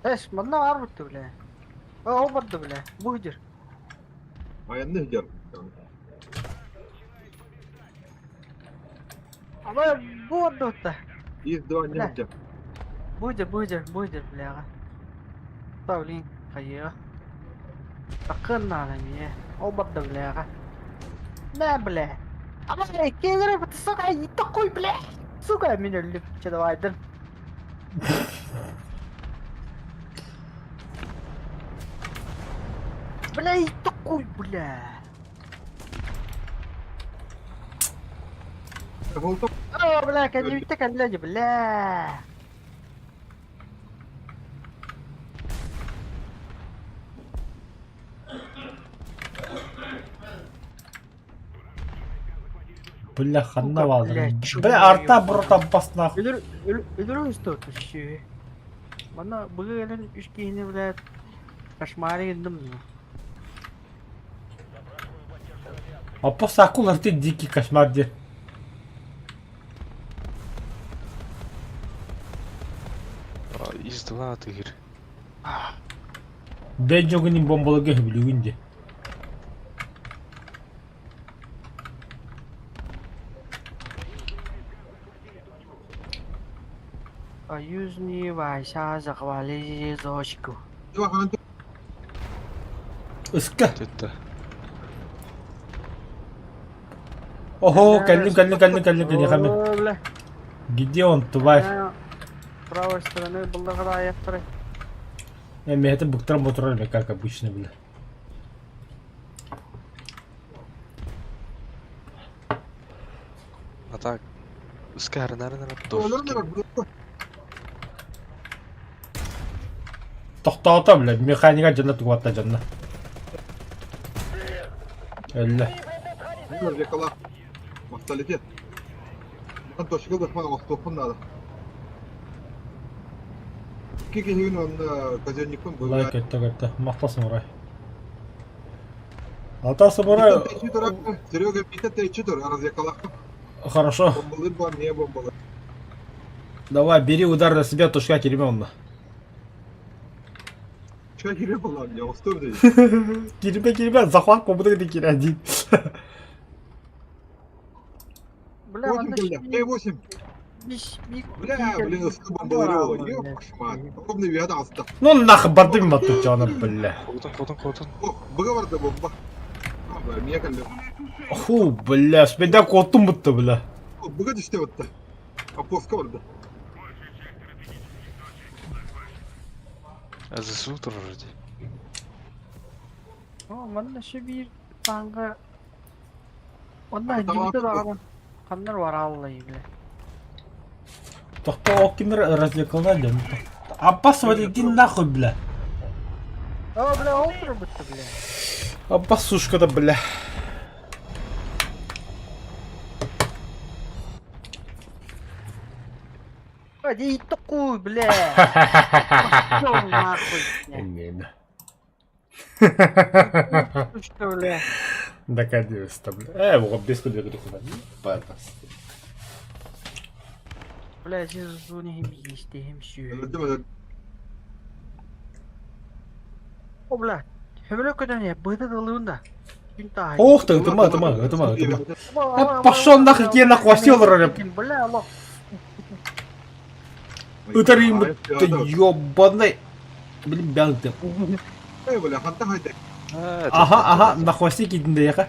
Эш, мында var бутты бile. O барды bile. Bu hücür. Аянны хидер. Ama bu vardı butты. Из два не хидер. Bu hücür bile. Tavlin kayıyor. Bakın alemiye. O bарды bile. Ne bile. Ama kegere butı sokağa yitti koy bile. Sokağa minörlük çadawaydın. Бля, и такой, бля. Волтер. О, бля, конъюнктивит кәлләде, бля. Бля, ханна Сука, валды. блядь, чё Бля, моё, арта бұрта бас нахуй. Өлür üstü tutuşu. Bana bu gelen üç kişini bile kaşmarı indim mi? Апос акулар ты дикий кошмар де. Из 2 тыгыр. Бен жогынын бомбалыгы билүүнде. Южный вайша захвалили зочку. Ыска. Тетте. Охо, калим хаме. О, бля. Где он, тварь? С правой стороны был награда яптры. Это буктрам моторами, как обычно, бля. А так. Скар, наверное, Тоқтаута, бля, механика жанна туғатта жанна. Әлі. Якала. Мақталите. Маған точка дұрман оқтоқын надо. Кекенеген он казенникпен Бұлай кетті. Мақтасын ұрай. Атасы бұрай. Серега, бита тейчі тұр, араз якалаққа. Хорошо. Бомбалы бар, не бомбалы. Давай, бери удар на себя, тушка кеременна. Что кире была, мне устор дей. Кереме, захват комбудығы да кере один. Бля, 8 килля, Т8. Бля, ысқы бомбалары ола, еп, шмат. Ровный вияда алсыда. Ну нахуй барды мен мату жаны, бля. Котон. О, бұға барды бомба. Меня кәлді. Ху, бля, мен коттум бұтты, бля. Бұға düşте бітті. Апоска барды. ЗСУ тұр вроде. О, мында şu bir tanga. Onda jimde dağdan. Kanlar var Allah'ı bile. Тоқта окимер развлекална дем. Аппас вот иди нахуй, бля. О, бля, опер бітті, бля. Аппас сушка-то, бля. Иди такой, бля. Пошел нахуй, бля. Не. Что, бля? Наконец-то, бля. Вот без куда Патас. Бля, siz onu hem işte hem şu. Öldüm. O bля, hele kadar ya, bıdı dalığında. Ох ты, это. Пошел нахуй, я нахватил, Бля, лох. Ударим, ты ёбаный. Блин, бянты. Ой, бля, ханта хайде. Ага, на хвосте кидінде яқа.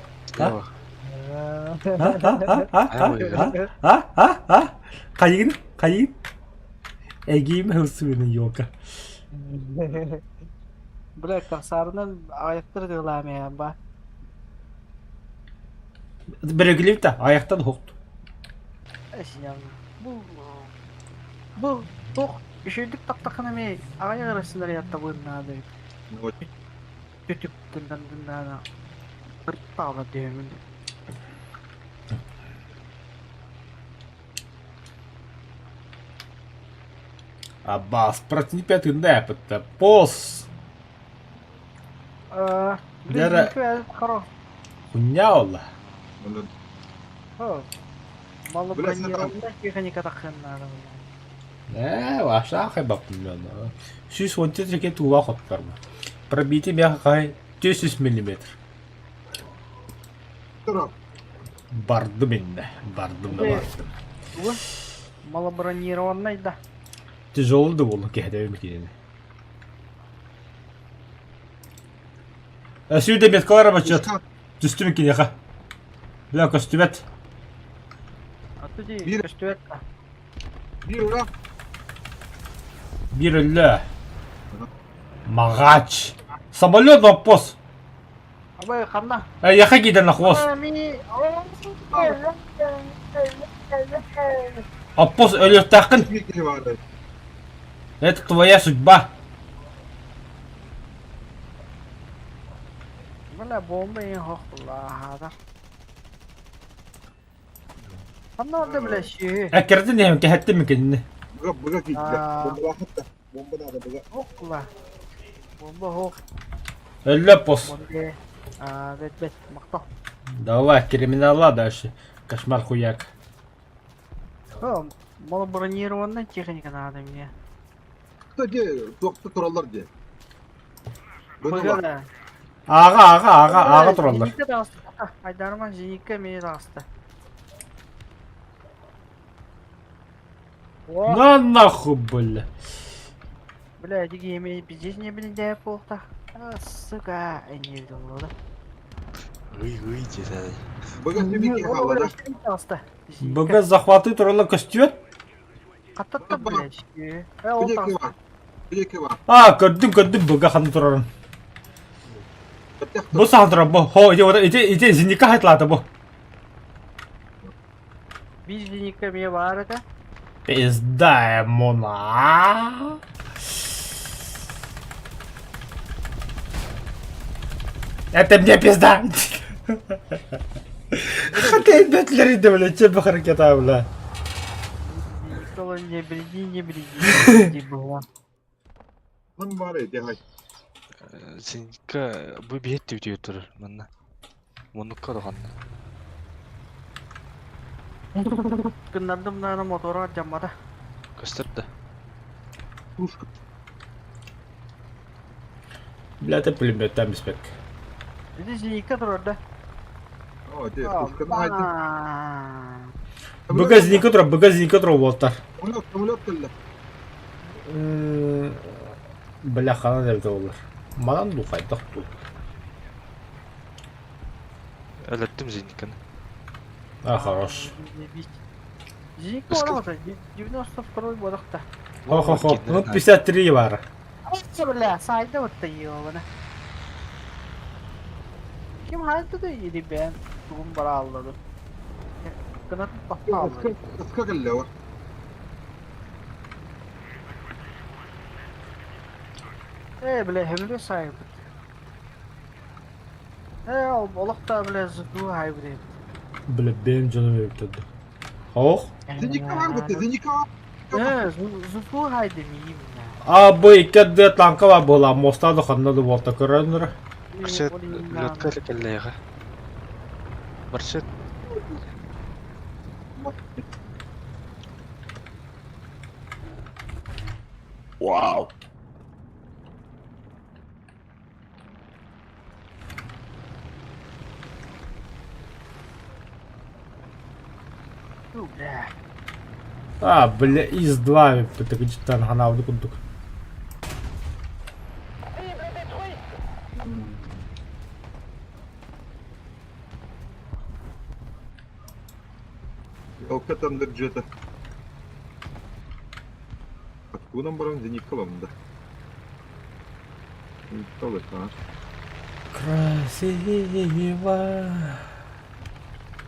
Қайын? Эгейім өсуінің йока. Бля, касарынан аяқтыр дыламаян ба. Бірігіліп та, аяқтан хоқты. Bu üşüdük taktakını mı? Ayak arasında yatta bunlar da. Kütük dündenIrttağla diyemin. Аббас, противника ты да, это пос. Дера- Хоро. Хуйня олла. Онда Малы Бля, сен бронированда техника таққаннары. Ваша хайбак миллион. Шиш вонте теке тула хоттарма. Пробитие мягкой 10 миллиметр. тарап. Барды менде. Бардым да бардым. Малы бронированный да. Тяжелый да болу кehde ümkini. Сүйде меткалар бачат. Түстүм икене ха. Бля костюмет. А туди Бир- көстүөт. Bir uğra. Bir өллө. Магач. Самолет оппос. Абай қамна. Яха киден ахвос. Оппос өлөт тақын. Bir kere vardı. Это твоя судьба. Бля бомба ең хоқлада. Қамна орда бля ши. Әкерден hem кехетті мекеніне. Bıga gitti. Aa. Bomba vakit da. Bomba da bıga. Хоқла. Бомба хоқ. Өллө оппос. Бомба. Бет мақтал. Давай, криминала дальше. Кошмар хуяк. Малы бронированный техника надо мне. Kısaca doktor turallar diye. Böyle var. Бөгелі. Аға тұралдар. Зенитка да асты. Айдарма Зенитка мені да асты. О, На нахуй, бля. бля, диги емей біздес не білін дәп болықта. Сука, әне болды. Ый, десәді. Bıga bir kere havada. асты. Бага захваты туралы костюмет. Қаттатты, бля, ішке. Bir Ол kere тасты. var. Bir kere var. Көрдім бага ханы турарын. Ötek Бұл саған тұрар, бұл. Хо, иде зеника хайлады бұл. Біз Зенитка ме бар еді. Пизда муна. Это мне пизда. Хотя бетлер иде, бля, че бұл харакета, бля. Зенитка не білді. Бұл. Lan var ya de hay. Сенька бұл бейет деп тұр, мұнна. Мұныққа да қанна. Күнлерді мұнаны мотора жаммады. Көстірді. Puşka. Бля, это пулеметтен беспек. Бізде Зенитка тұрарды. Aa de puşkanın haydi. Бага зеника тұру болтар. Samolot kıldı. Бля, хана дерді олар. Маған дұқайдық бұл. Әлеттім Зеньканы. Хорош. Зенитка орамады. 92-й болықта. Хо-хо-хо, ну 53 бар. Бля, сайда өтті еуіні. Kim halde de yedi ben bugün bara aldı. Kanat patla aldı. Iska kıldı var. Bile hemle sahip. Olak da bile zıklı hybrid. Бля, benim canım öptürdü. Hoş. Zincika var mı? Zincika var. Zıklı hybrid miyim ya? Bu iki de tanka var bu lan. Mosta da kanında da volta körünür. Біршет үлеткі кәлләйға. Біршет. Вау. Бля, из-2 это где-то на вдруг. Avukatımdır cüete. Bak bundan baran zincika var bunda. Zincika olur ha. Красиво.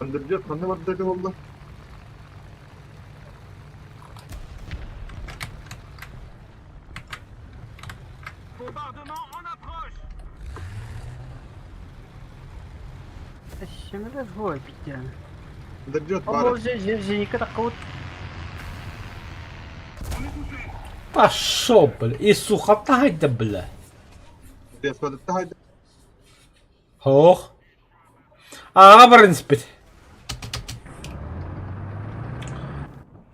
Andıracağız. Kandı var dedi valla. Şimdi de bu bitti. Andıracağız Ama var. o Zeyka da kavut. Пошел, бля. И сухота хайда, бля. Беспадетте haydi. Хох. Аға бір інспет.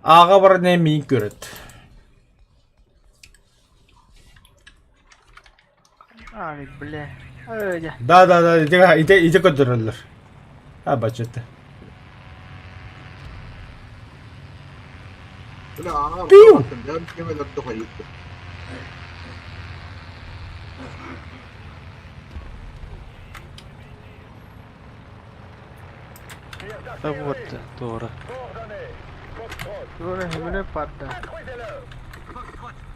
Аға бір немейін көреді. Ай, бля. Öyle. Да, иде көтерілер. Бачетті. Böyle ana Piu. bakın. Ben kemeler de hayır. Да вот, doğru. Böyle hemen patla.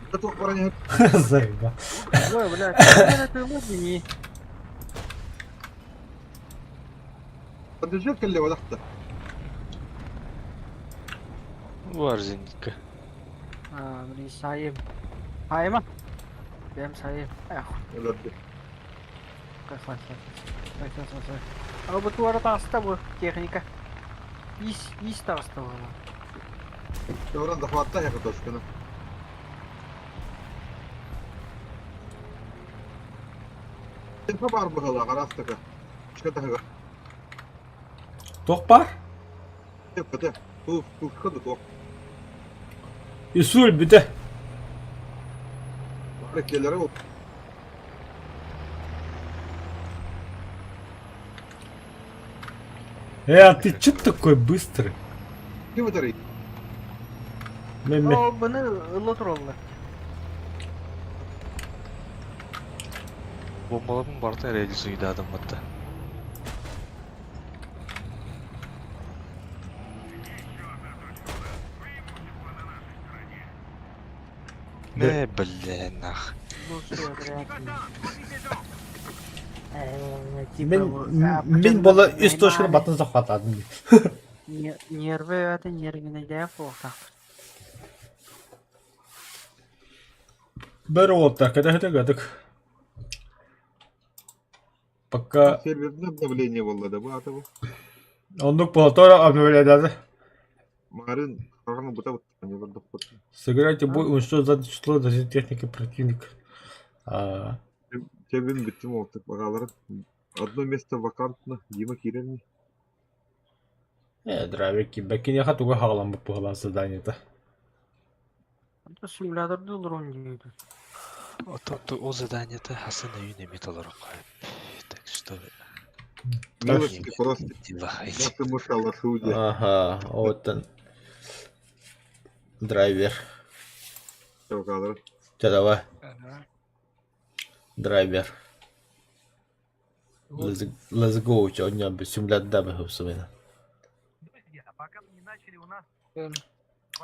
Это только парень. Зайба. Ой, бля, ты не. Подожди, كل ولا حتى. Var zindika. Beli sayım. Sayım ah. Benim sayım. Öyle. Kaç. Ama bu duvara taşta bu teknika. İş taşta bu. Oradan da hatta yakıt aşkına. Sen ne var bu hala karastaka? Çıkı daha. Тоқ бар? Yapıda. Bu kadı top. Исүл біді. Hareketlere bak. А ты чё такой быстрый? Kim öteri? Мен. O bunu ılıtırlar. Bombaların barda redi suydu adam hatta. Ne bля нах. Bu şey bırak. Мен бола үст точканы батын сақпатадым. Нервы это нервіне де фоқта. Бір отта, кәдік. Пока Serverinde обновление vallahi da bu atabı. ондық болатора обновлядады. Marın kararını buta buta. Ne var da buta. Сыграйте бой, уничтожить число даже техники противника. Serverin bitti mi oldu bakaları. Одно место вакантно. Дима Киренни. Дравики, бәкин яха туға хағалан бұл бұғылан заданиеда. Это симуляторда olur oynuyordu. O задание-то Хасан үйіне металлар қойып. Так что... Милости просто. Дилахайте. Просто мышала судья. Ага, оттан. Драйвер. Все бakaları. Жадава. Драйвер. Let's go, че он ням симулят да бе хопсумена.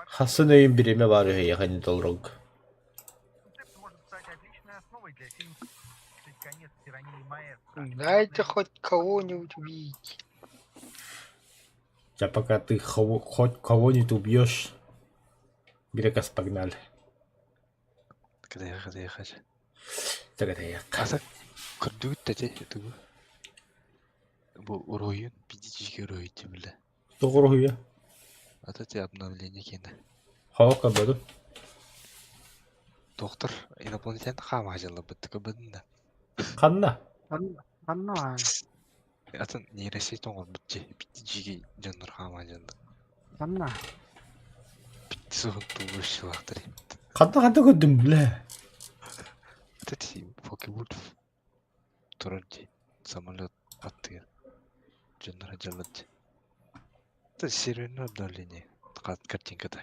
Хасан өйін біреме бар өй, яғани толрог. Дайте хоть кого-нибудь убить. А пока ты хоть кого-нибудь убьешь, Грекас погнали. Когда я хочу. Так это я. Аса күрдігіт тәте етігі. Бұл уройын пидичиге уройыты білі. Тоғыру я. Ата те обновление кені. Хаука бәді. Доктор инопланетян қама жылы біттігі бідінді. Қанна? Kanna var. Атын нейросеть оңғыз бітче пидичиге жаныр қама жанды. Kanna. Бітті соғын туғы шылақтыр. Қанна көрдім біле. Тәте покебульт тұрарди самолет аттыр. Жаныр жалады. Это серверное обновление. Картинкада.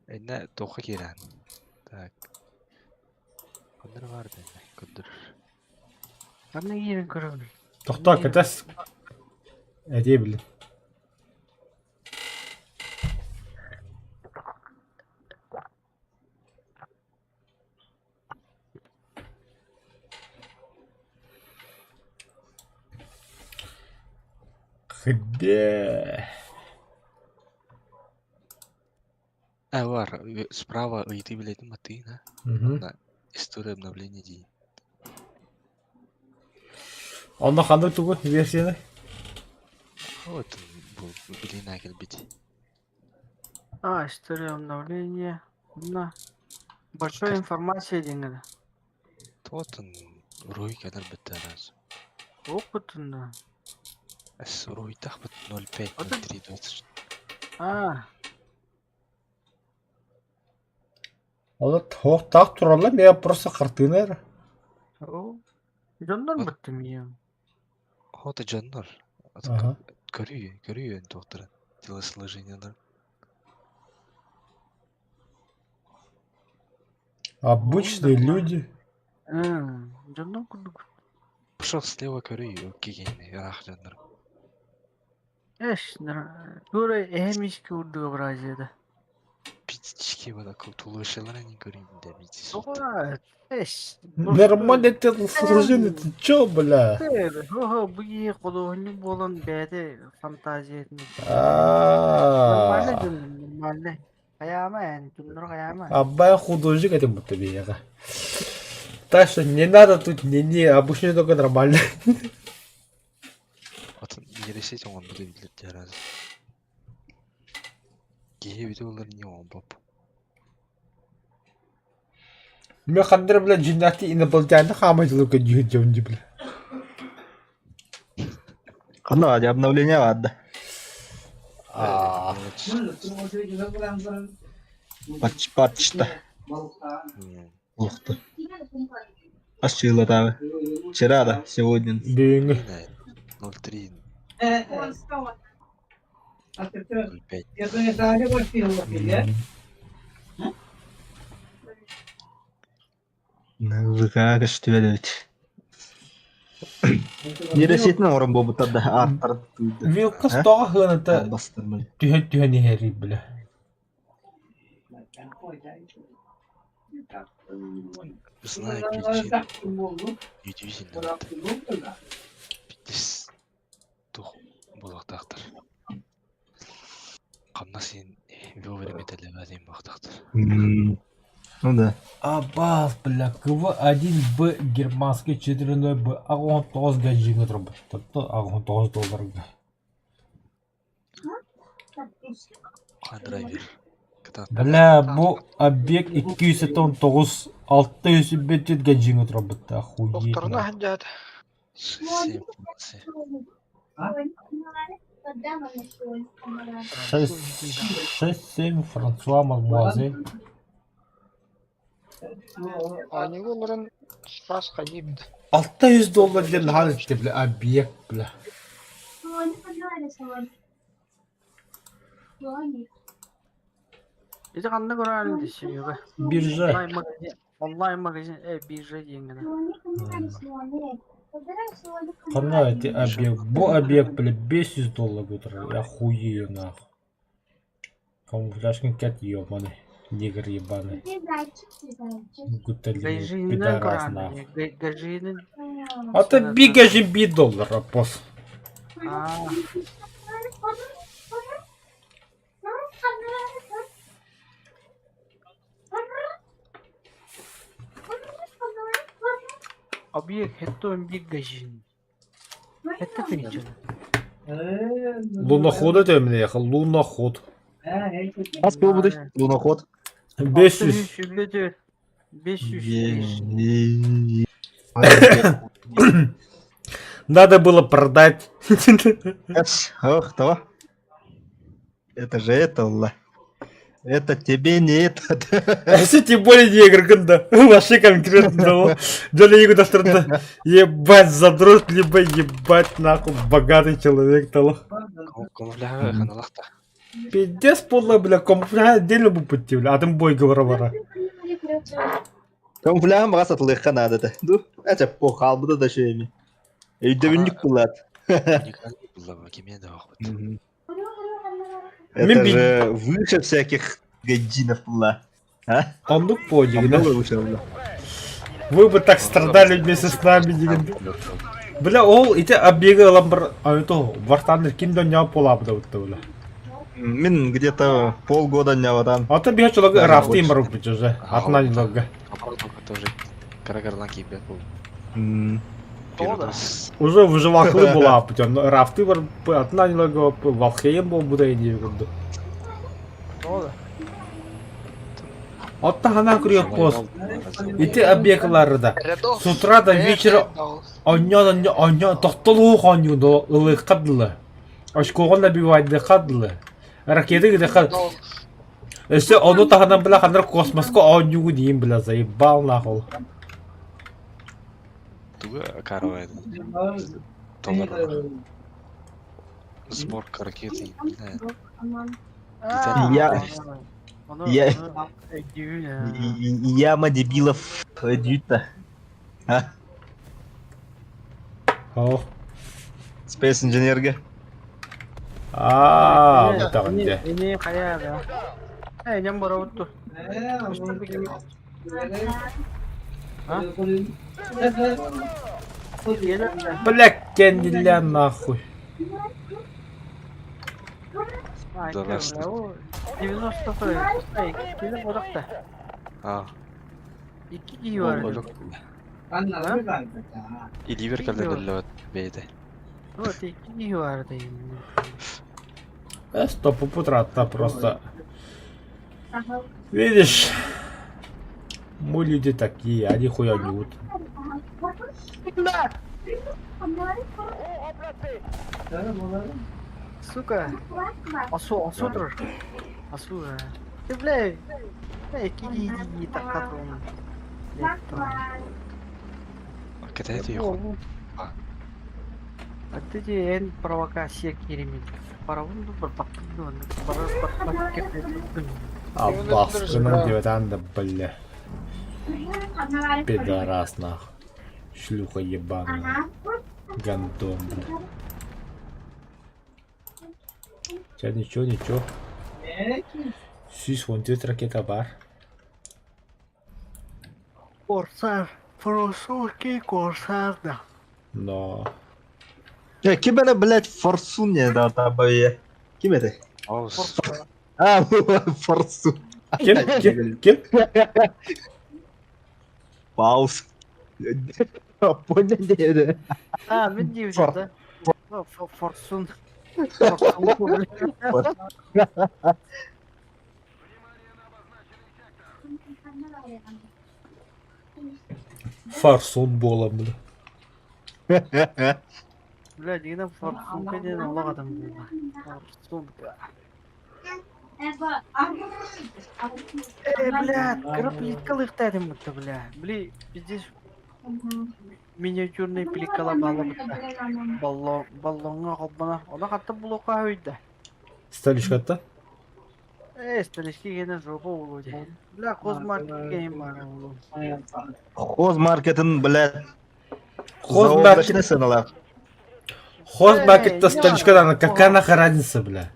Эйна тоқы керан. Так. Көндөр бар бәлі. Көндөр. Kanna yerin kırıldı. Тоқта кәтәс. Әдей білін. Где? Var. Справа ыйты билетін маты, да? Мгм. История обновления дей. Онда қандай туғы версияны? Вот бұл билейін әкел бет. История обновления. На. Большой информация деньги. Тотын урой кадр бітті раз. Опытында. Әс урой тақ біт 0,5, Оты- 0,3, 20. Ол тоқтақ туралы мен просто картина. Жондан быттым я. Хоты жаннар. Ага. Көрүйен тоқтырын. Телосложениялар. Обычные люди. Жондан кудук. Пошел слева көрүй кегенне рақ жаннар. Тура эмишке урдуга бразияда. Питичке бада тулышылар не көрейінде битис. Нормальное телосложение, ты чё, бля? Бұйы құдығыны болын бәді фантазия етінде. Нормально А, жүн, нормально. Қаяма ән, жүндір қаяма. Абай художник этим будто бега. Так что не надо тут не обычно только нормально. Атын ересет оңын бұды білдір жараз. Кеге видеолар не оңын бап. Мен қандыр бля жиннаты инопланетянды хамайтылып көдүйін жауынды бля. Қана ади обновление вадда. Патчта. Ух ты. Ашила тавы. Вчера да, сегодня. Бүйінгі. 0,3, 0,5. ВК каштывелевич. Ересетінің орын болбы тады аттар туйды. Вилка стоға хыныта Бастыр бұл. түйен ехері бля. Знаю, пичин. Үйдүйсін. Биттіс. Тух болақтақтыр. Қамна сен вовремя төлемеден бақтақтыр. Ну да. Абаз, бля, КВ-1Б германский 4-0Б ағуын 9 ға жеңі тұрбы. Тіпті ағуын 9 долларға. Драйвер. Бля, бұл объект 219 600 ға жеңі тұрбы. Доктарына Охуеть. хәджат. 6-7 Франсуа Мадмуазель. Ани оларын спас қайымды. 600 доллар ден хал етті, бля, объект, бля. Еді қанда көрәлін десе еға. Биржа. Онлайн магазин, биржа дейінгіні. Қана эти объект. Бұл объект, бля, 500 доллар көтір. Я хуею, нахуй. Камуфляжкин кәт ебаный. Негр ебаный. Гуталин, Гайжиннен пидорас, нахуй. көрәлін. Гайжиннен. Это бигажи $1, апос. Объект, это он биг гайжин. Это финчен. Луноход это мне ехал, луноход. Аз был будешь? Луноход. 500. 500. Надо было продать. Ох, то. Это же это, ла. Это тебе не этот. Если тем более негр, когда вообще конкретно того. Для него достаточно ебать задрот, либо ебать нахуй богатый человек того. Камуфляжға қаналақта. Пиздец подло, бля, камуфляж отдельно был пути, бля, а там бой говора. Камуфляж мағас атылыққа надады. Ду, әчә похал бұда да шөйме. Өйдөвінік бұлад. Уникальный было, кеме да вақыт. Это же выше всяких гаджинов была. А? Он ну подик, да? Много выше было. Вы бы так страдали вместе с нами, деген. Бля, ол ите оббега ламбар, а это вартанды киндо не полабда вот бля. Мен где-то полгода не водан. А то бегать человек Да, рафты очень. мару уже. Одна немного. Апартовка тоже карагарлан кейбек был. Уже выживахлы была, путем рафты одна немного Валхейм был, буде не видно. Doğru. Отта хана күрек бос. Ити объектларда. С утра до вечера оньо тоқтолу хоню до ылы қадылы. Ашкоғын набивайды қадылы. Ракеты гиде қад. Өсі оны таханан біла қандар космосқа оньюгу дейін біла заебал нахол. Туга каравайды. Толар. Сборка ракеты. Я- Onu, Я- düğün ya. Яма дебилов дьют-то. А? О. Space Engineer'ге. Bu tağınca. Ini kayak ya. Nyam baru tuh. Hah? Gelen de. Блядь, kendiler нахуй. Aynen Dolaştı. öyle. O 90 sayı. Gelen odak da. А. 2 iyi vardı. И ливер калдырылып бейди. Вот 2 iyi vardı. Стоп, путрата просто. Видишь, мы люди такие, они хуянют. Сука. Асу dur. Асу. Ты, блядь. Иди так катрон. Кетети yok. А ты en провокация керемет. Паравунду бір баттыңды бір кетеді. Allah aşkına diyordan da бля. Пидорас нахуй. Шлюха ебаная. Гандон, бля. Сейчас ничего. Сюз вон тут ракета бар. Корсар. Фросурки корсар да. Но... Kim bana блядь Форсун не дал тобой? Kim это? Аус. А, Форсун. Кем? Пауз. Понял, да? Ha ben diyeceğim da. Forsun. Forsun. Фарсон болам, бля. Бля, дегенде Forsun кеден олақ адам болды. Forsun. Бля, кіріп плиткалы ұйықтадым бұтты, бля. Бля, бізде миниатюрный плиткала балы бұтты. Баллонға қолбана. Ода қатты бұл оқа өйді. Сталишкатта? Сталишке кені жопа олу де. Бля, қозмаркет кейін бар олу. Хозмаркетін, блядь. Хозмаркет. Заоблачный сыналар. Хозмаркетта сталишкадан какая нахуй разница, бля?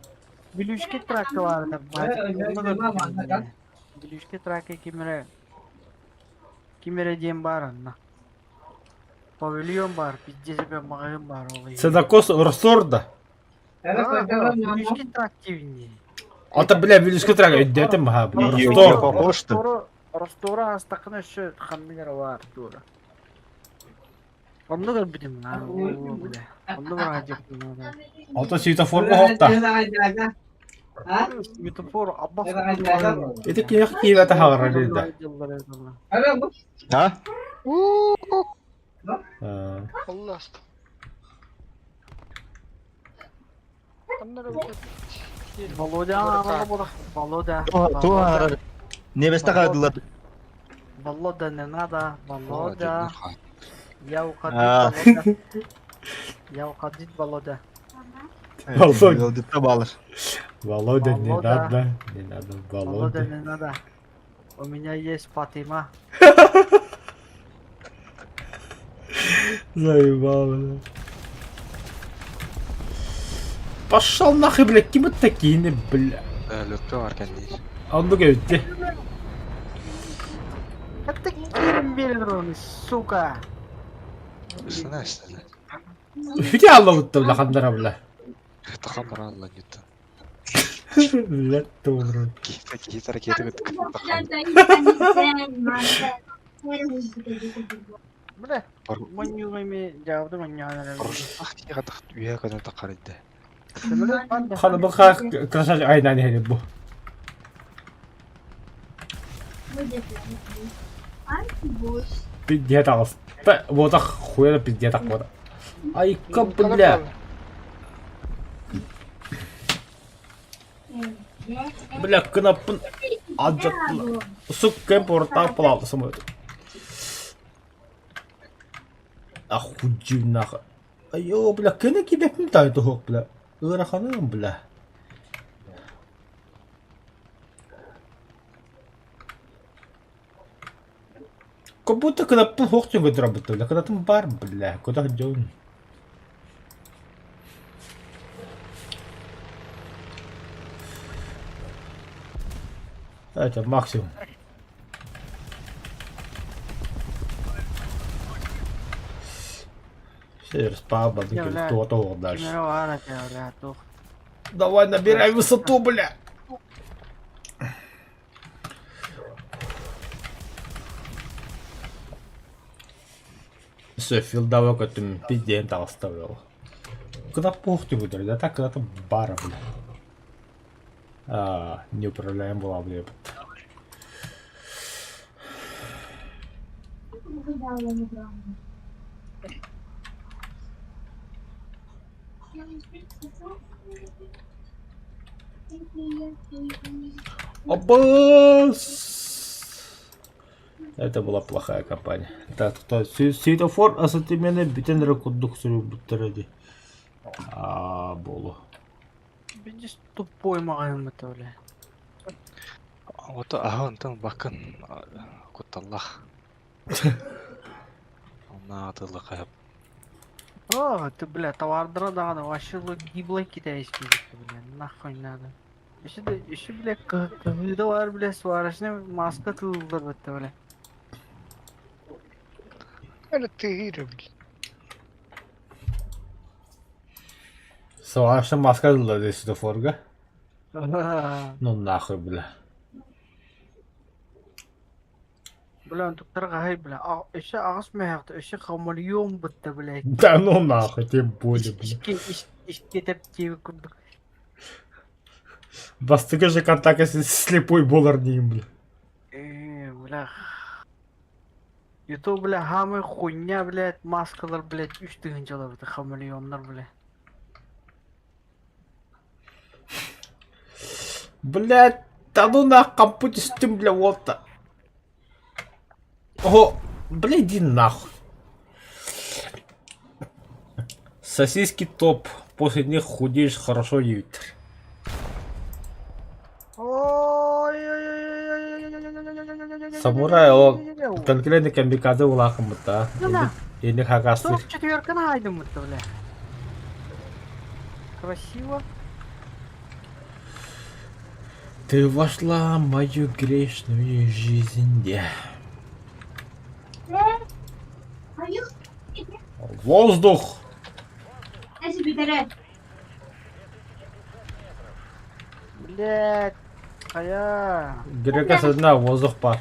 Билюшке тракы var da. Билюшке тракы кимере дем бар анна. Павильон бар, пиздец себе магазин бар олай. Цедакос Росорда. Билюшке трак дивинде. Ата, бля, вилюшка трага, өйдетім ха, бля. Её Ростор. похож, что? Ростора астақына үші хаммелер бар, тура. Онды көр бідім, бля. Онды бар ажектім. Ата светофорға хоқта. Светофор, аббас. Это кех киевата хағыра дейді. А? Allah aşkına. Володя, ана бола. Володя. Туар. Небесте қалдылар. Володя, не надо. Володя. Я А. уходить, Володя. Я уходить, Володя. Володя. Yıldızda bağlar. Володя, не Володя. надо. Не надо, Володя, Володя. не надо. У меня есть Фатима. Заебал, бля. Пошел нахуй, бля, кем это такие, не, бля. Lökke var kendi. Анду өтті. Это кем берем, сука? Üstüne üstüne. Үте алла ұтты, бля, қандара, бля. Takan var Allah gitti. Бля, тура. Git hareketi gittik. Takan. Бля, манюгами жауды манюганы. Ах diye kadar üye kadar takar idi. Ханы бұқа крашаш айнаны хәлі бұ. Пиздец алыс. Вот ах хуя пиздец так вот. Ай, бля. Бля, кнопын аджаттым. Сука, портал плавды самой. Охуеть нахуй. Айо, бля, кene кибепим тайды хоқ, бля. Ыраханым, бля. Как будто кнопын хоқ тен көтір абытты, бля. Кнопын бар, бля. Куда ходён? Это максимум. Спал, кто-то дальше. Давай, набирай высоту, бля. Все, филдовок этим пиздец оставил. Куда пухти выдали, да так когда-то бара, бля. Неуправляем была, бля. Обос! Это была плохая компания. Так, кто? Светофор ассортименты битен рекордук срубутради. Болу. Видишь, тупой магазин это, бля. Вот антон бакын куталлах. Она атылы О, ты, бля, товардыра дағаны, вообще гиблай китайский, бля, нахуй надо. Еще, бля, кыгыда бар, бля, сварочный маска тылдыр, бля. Это ты гири, бля. Сварочный маска тылдыр, здесь светофорга. Ну нахуй, бля. Бля, он туктар гай, бля. Еще агас мехты, еще хамальон бытты, бля. Да ну нахуй, тем более, бля. Ишке тәптеуі күндік. Бастыгы же контакт слепой болар дейм, бля. Бля. Ютуб, бля, хамы хуйня, блядь, маскалар, блядь, 3 тыгын жала бітті, хамальонлар, бля. Блядь, да ну на компьютере стим, бля, вот-то. О, бля, иди нахуй. Сосиски топ. После них худеешь хорошо, Ютер. Самурай, о, конкретно камикадзе улахым быта. Ini хакасты. 44-ка найдем это, бля. Красиво. Ты вошла в мою грешную жизнь. Воздух! Блядь, кая. Грека садна воздух пар.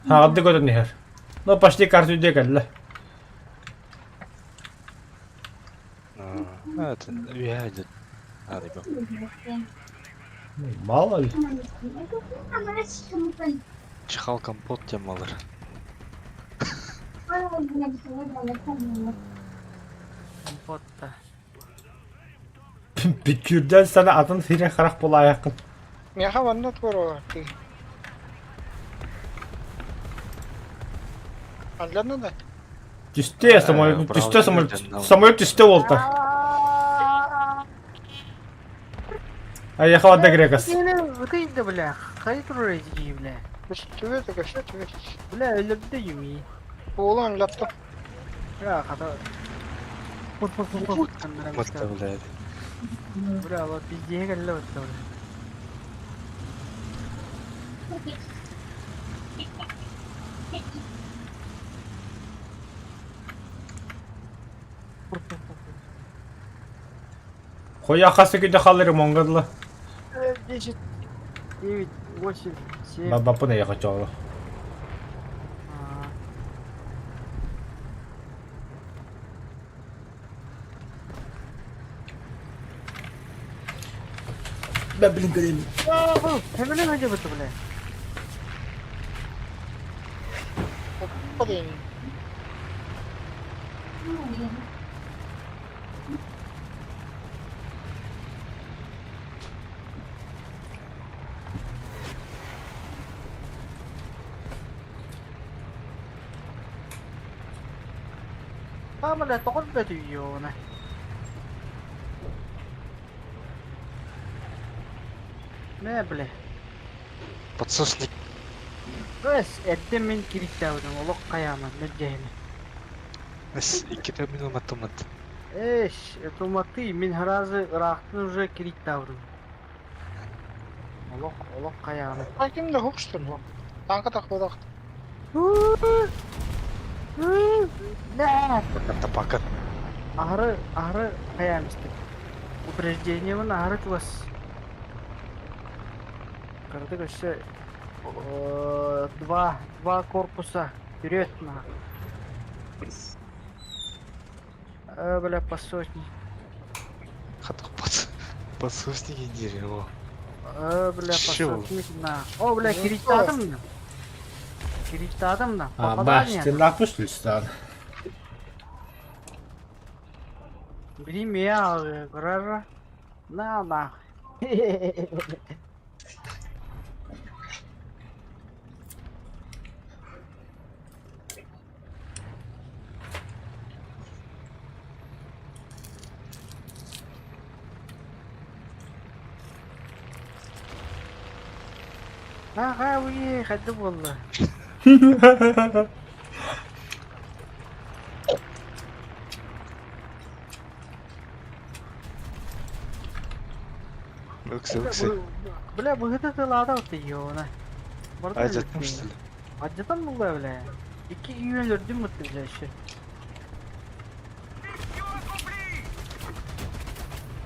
Хагадды көтөн нехер. Ну почти картуде кәлле. Это уядет. Мало ли. Чихал компот темалыр. Компотта. Пикюрден sana атын сире харак бола аяқын. Мяха ванна творо, ты. Аллана да? Түсте самолет, самолет түсте болды. Аяқы вадда грекас. Выйди, бля, хай турезги, бля. Түбе тігі, ше түбе. Бля, өліпті юми. Оğlan laptop. Бля, қата. Пут. Мықты біледі. Бля, ала пиздеге кәлі өтті, бля. Қой ақасы күнде қалыры моңғадылы. 10, 9, 8, 7. Бапы не яқа чоғылы. Бә білін көреймін. Hemen önce bitti, bля. дени. Tama na, tokon ba yun? Ne bile. Подсосник. Ös, ettim min kilitledim, oluk kayaman, ne cehine. Эс, 2 минут матомат. Эш, это маты, min harazı Irak'tan уже kilitledim. Oluk kayaman. Hakim de hoştur bu. Tanka takmadı. Ne? Тапакат. Ahırı kayamıştık. Упреждениемін ahırı kıvas. Кырдык еще два корпуса вперед на. Бля, по сотни. Хатах подсосник индири, о. Бля, по Чё? сотни на. О, бля, киритадым на. Киритадым на. А, Попадание. баш, ты напустил стан. Бери меня, грара. На. غاوي خدم والله. Öksü. Бля, bu hıdı tılada atıyor ona. Acıtmıştı. Acıtan mı böyle? İki iyi öldürdüm mutluca işi.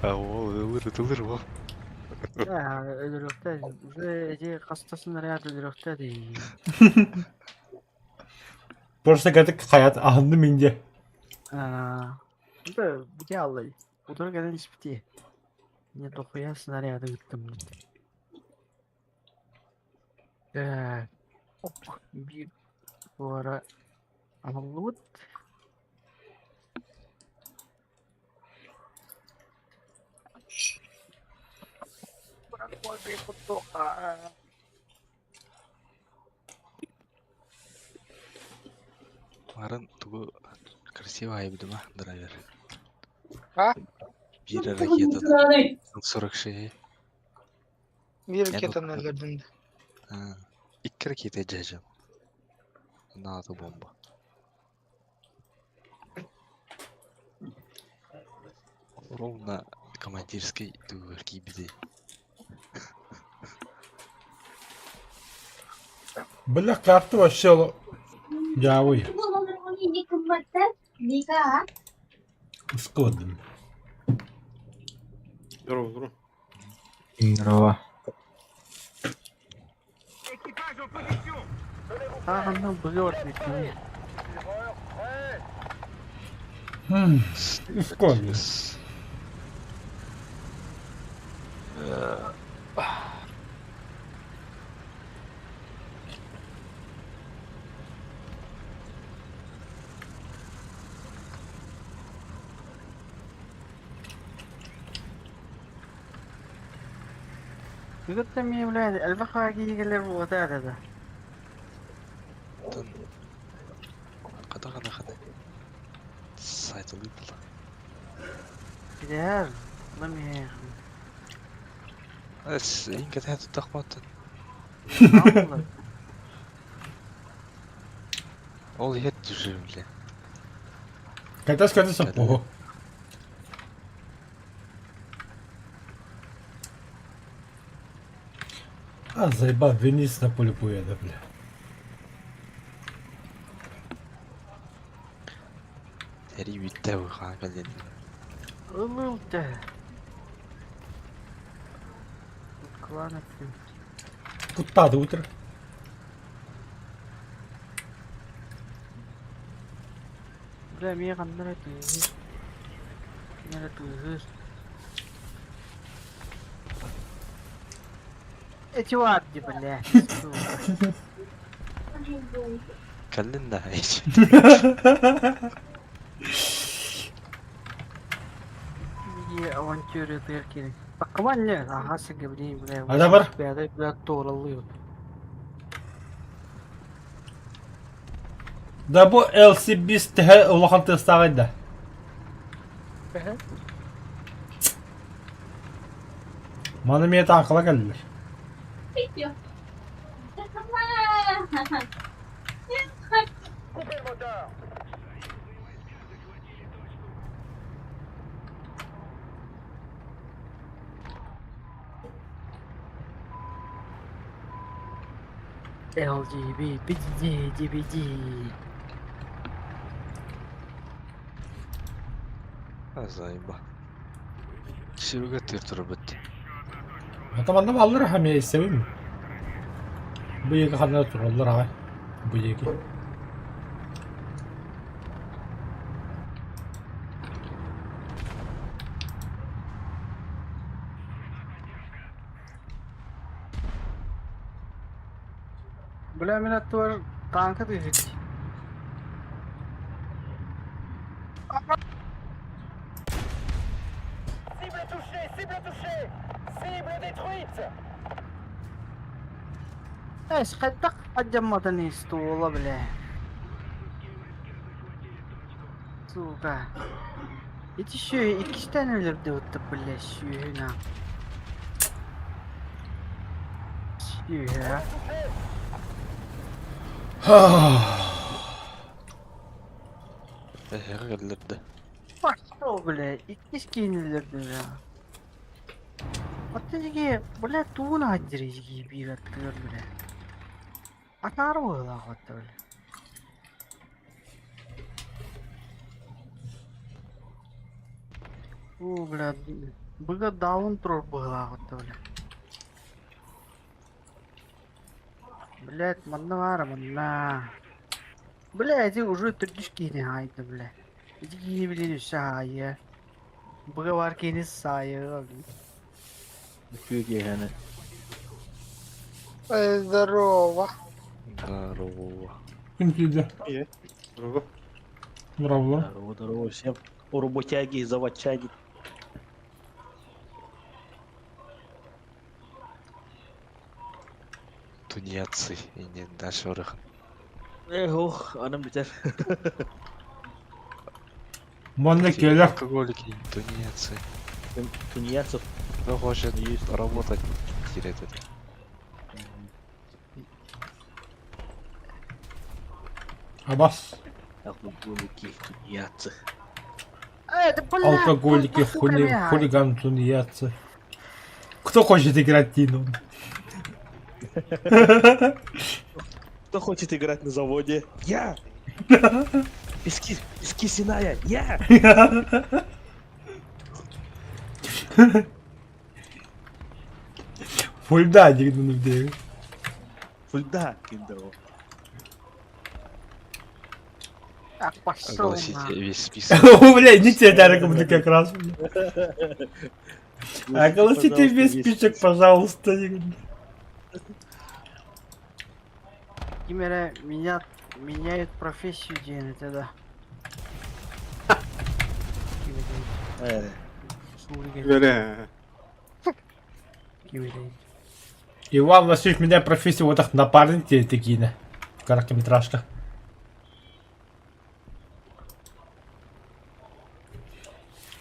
А о, ылыр, о. Ya öldürükte. Уже hastasın riyad öldürükte değil. Просто katık hayat ahındım ince. Bu da bu ne Allah. Bu da gelen ispiti. Ne dokuya снаряды gittim. Bir bu ara Anadolu. Какой футбол. Марын тугу красиво айбды ма, драйвер. Ha? Bir ракета 46. Bir raketten öldürdün. Ha. 2 ракета жажам. Надо бомба. Ровно командирской дуэльки биде. Бля, карты вообще явый. Скодом. Здорово. Здорово. Ну, блёртник. Скодом. قلت لهم يا ولاد البقرة يقلب وتعالى Қада. Сайты выпало. كده لم ياخذ Эс, инга тәті тақпаттын. Ол ет жүрімле. Скажи сапогу. А, заебал, Венис на поле поеда, бля. Тәри үйтті ұйға кәлден. Улылды. Кланет. Путады утро. Бля, меня қандыра түйіз. Нері түйіз. Эти варди, бля. Kallin da hiç. İyi avantür ediyor ki. Bak kaman ne? Aha sen gibi bile. Hadi var. Bir de biraz doğrulıyor. Da bu LC biz tehe ulaqan testağın da. Mana miyet akıla geldiler. Video. LGBT. Azayba. Şiruga tırtırı bitti. Tamam alır hem ya seveyim. Bu yeki kadar turulur ha. Bu yeki. Bula minat var tanka diyecek. ايش خدك الجمدني اسطوله بلا سوكا yetişiyor iki tane ölürdü birleşiyor hına. Ya. Her gelirdi. Başta o bile iki giyinilirdi ya. Atıcı ki bile tuğun acırıcı gibi bir atıyor bile. Atar mı da hatta bile. O bile bıga down throw bıga hatta bile. Блять, манна вара, манна. Бля, эти уже тридцать не хайты, бля. Эти не были шая. Быговарки не сая. Büyük yani. Здорово. Здорово. Kim kildi? Здорово. Bravo. Здорово, здорово всем. Работяги, заводчаги. Tuniyatsy. Inen daş orık. Ох, anam biter. Manne keler. Алкоголики. Тунеядцы. Тунеядцев. Кто хочет работать, теряет это. Абас. Алкоголики, тунеядцы. Это, бля, Алкоголики, хулиган, тунеядцы. Кто хочет играть Тину? Кто хочет играть на заводе? Я! Пески Синая, я! Фульда дигнул в девять. Фульда, киндеро. Так, пошел Огласите на. весь список. Бля, не те даром как раз. Огласите весь список, пожалуйста. Кимера меняют профессию день, это да. Böyle. Иван Васильевич меня профессию вот так напарники такие, короткометражка.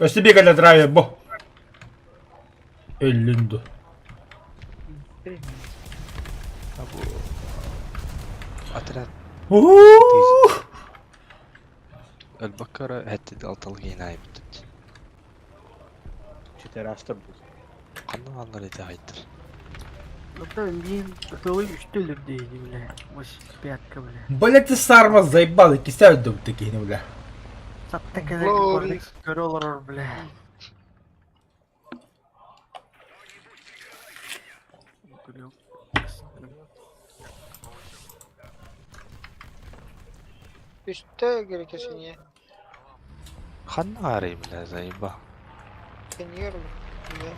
Если бегали драйве, бо. Эллинду. Отряд البكرة هتدي الطلقين هاي بتت. Çeterastır bu. Kanlı anları da haydır. Это мне готовы что ли бля. Может, пятка, бля. Бля, ты сарма заебал, кисают дом такие, бля. Сатта Лоури. когда короллар, бля. Üstte gerekirsin ya. Kanlı arayayım la zayıba. Deniyorum. Ya.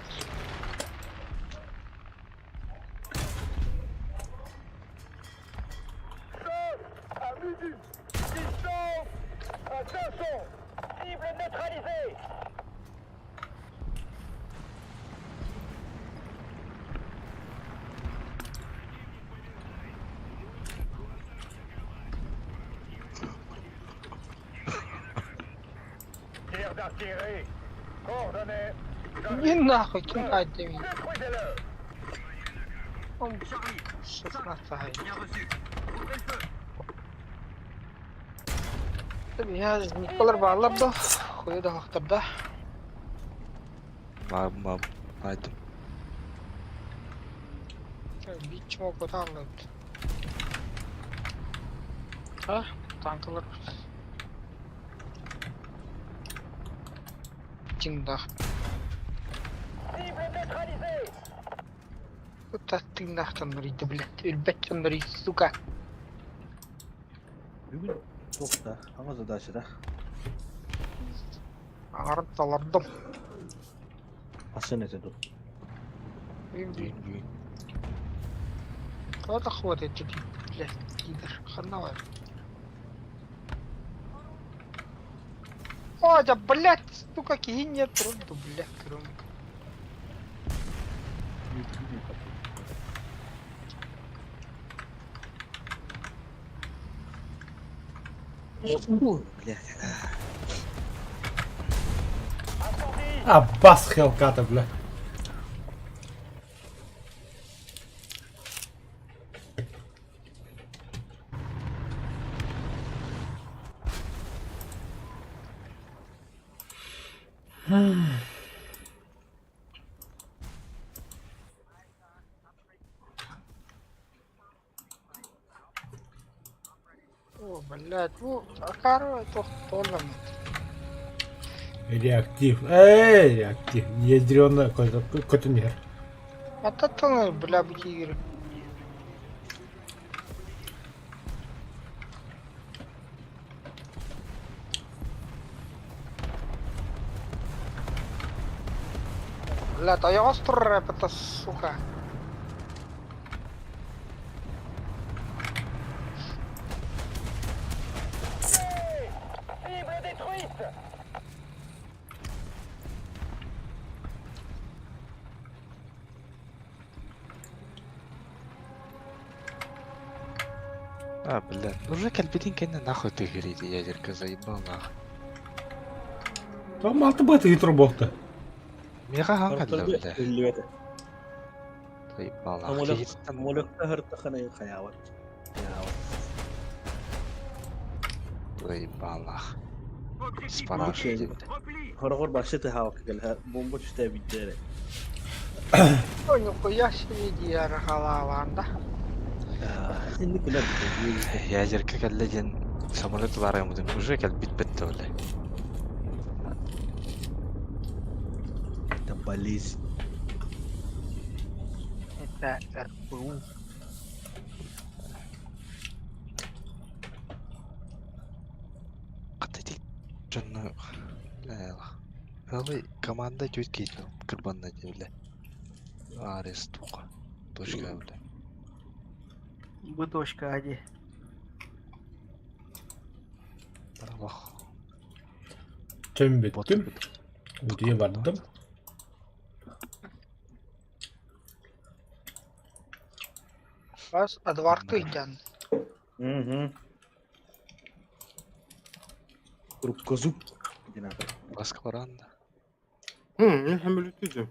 Иди нахуй, кидать дави. Он 16 ай. Tabii ya Nikolar bağlar da koyu da haktarda. Мам, айдым. Bir çimo kota anladı. Ha, tanklar. Cinda. Bu tattın nahtanları blät. Ülbet onları suka. Бүгін тоқта, аңыз адашыда. Ağrım talardım. Асын етеді. Бүйін. Кого-то хватит эти, блядь, лидер. Хреновая. О, да, блядь, ну какие нет, трудно, блядь, трудно. Блядь. Аббас Хелката, бля. О, блядь, ну, Акару это тоже. Реактив. Реактив. Ядрёно какой-то мир. А то, бля, игры. Бля, то я острый рэп, это сука. Блядь. Уже кальбидин кенне нахуй ты горит, ядерка заебал нахуй. Там алты баты итробокта. Мега хангадла, блядь. Үллеті. Заебал нахуй. Молықта ғыртты қана қаяуат. Заебал нахуй. Спараши. Хорғыр башы тахауа кәлі. Бомба түсті бейдері. Ой, нихуя себе дияра халаланда. Şimdi güler bir şey. Ядерка каллеген самолет барамыдын уже кальбит бетте, блядь. Это болезнь. Это РПУ. Катайдик жонно. Алы команда чуть кейтно. Кырбанна девле. Арестука. Точка, блядь. Бытошка, ади. Бах. Tüm bittim. Buraya vardım. Бас Адварты иден. Группа зуб. Баска баранда. Hı, hem öyle diyeceğim.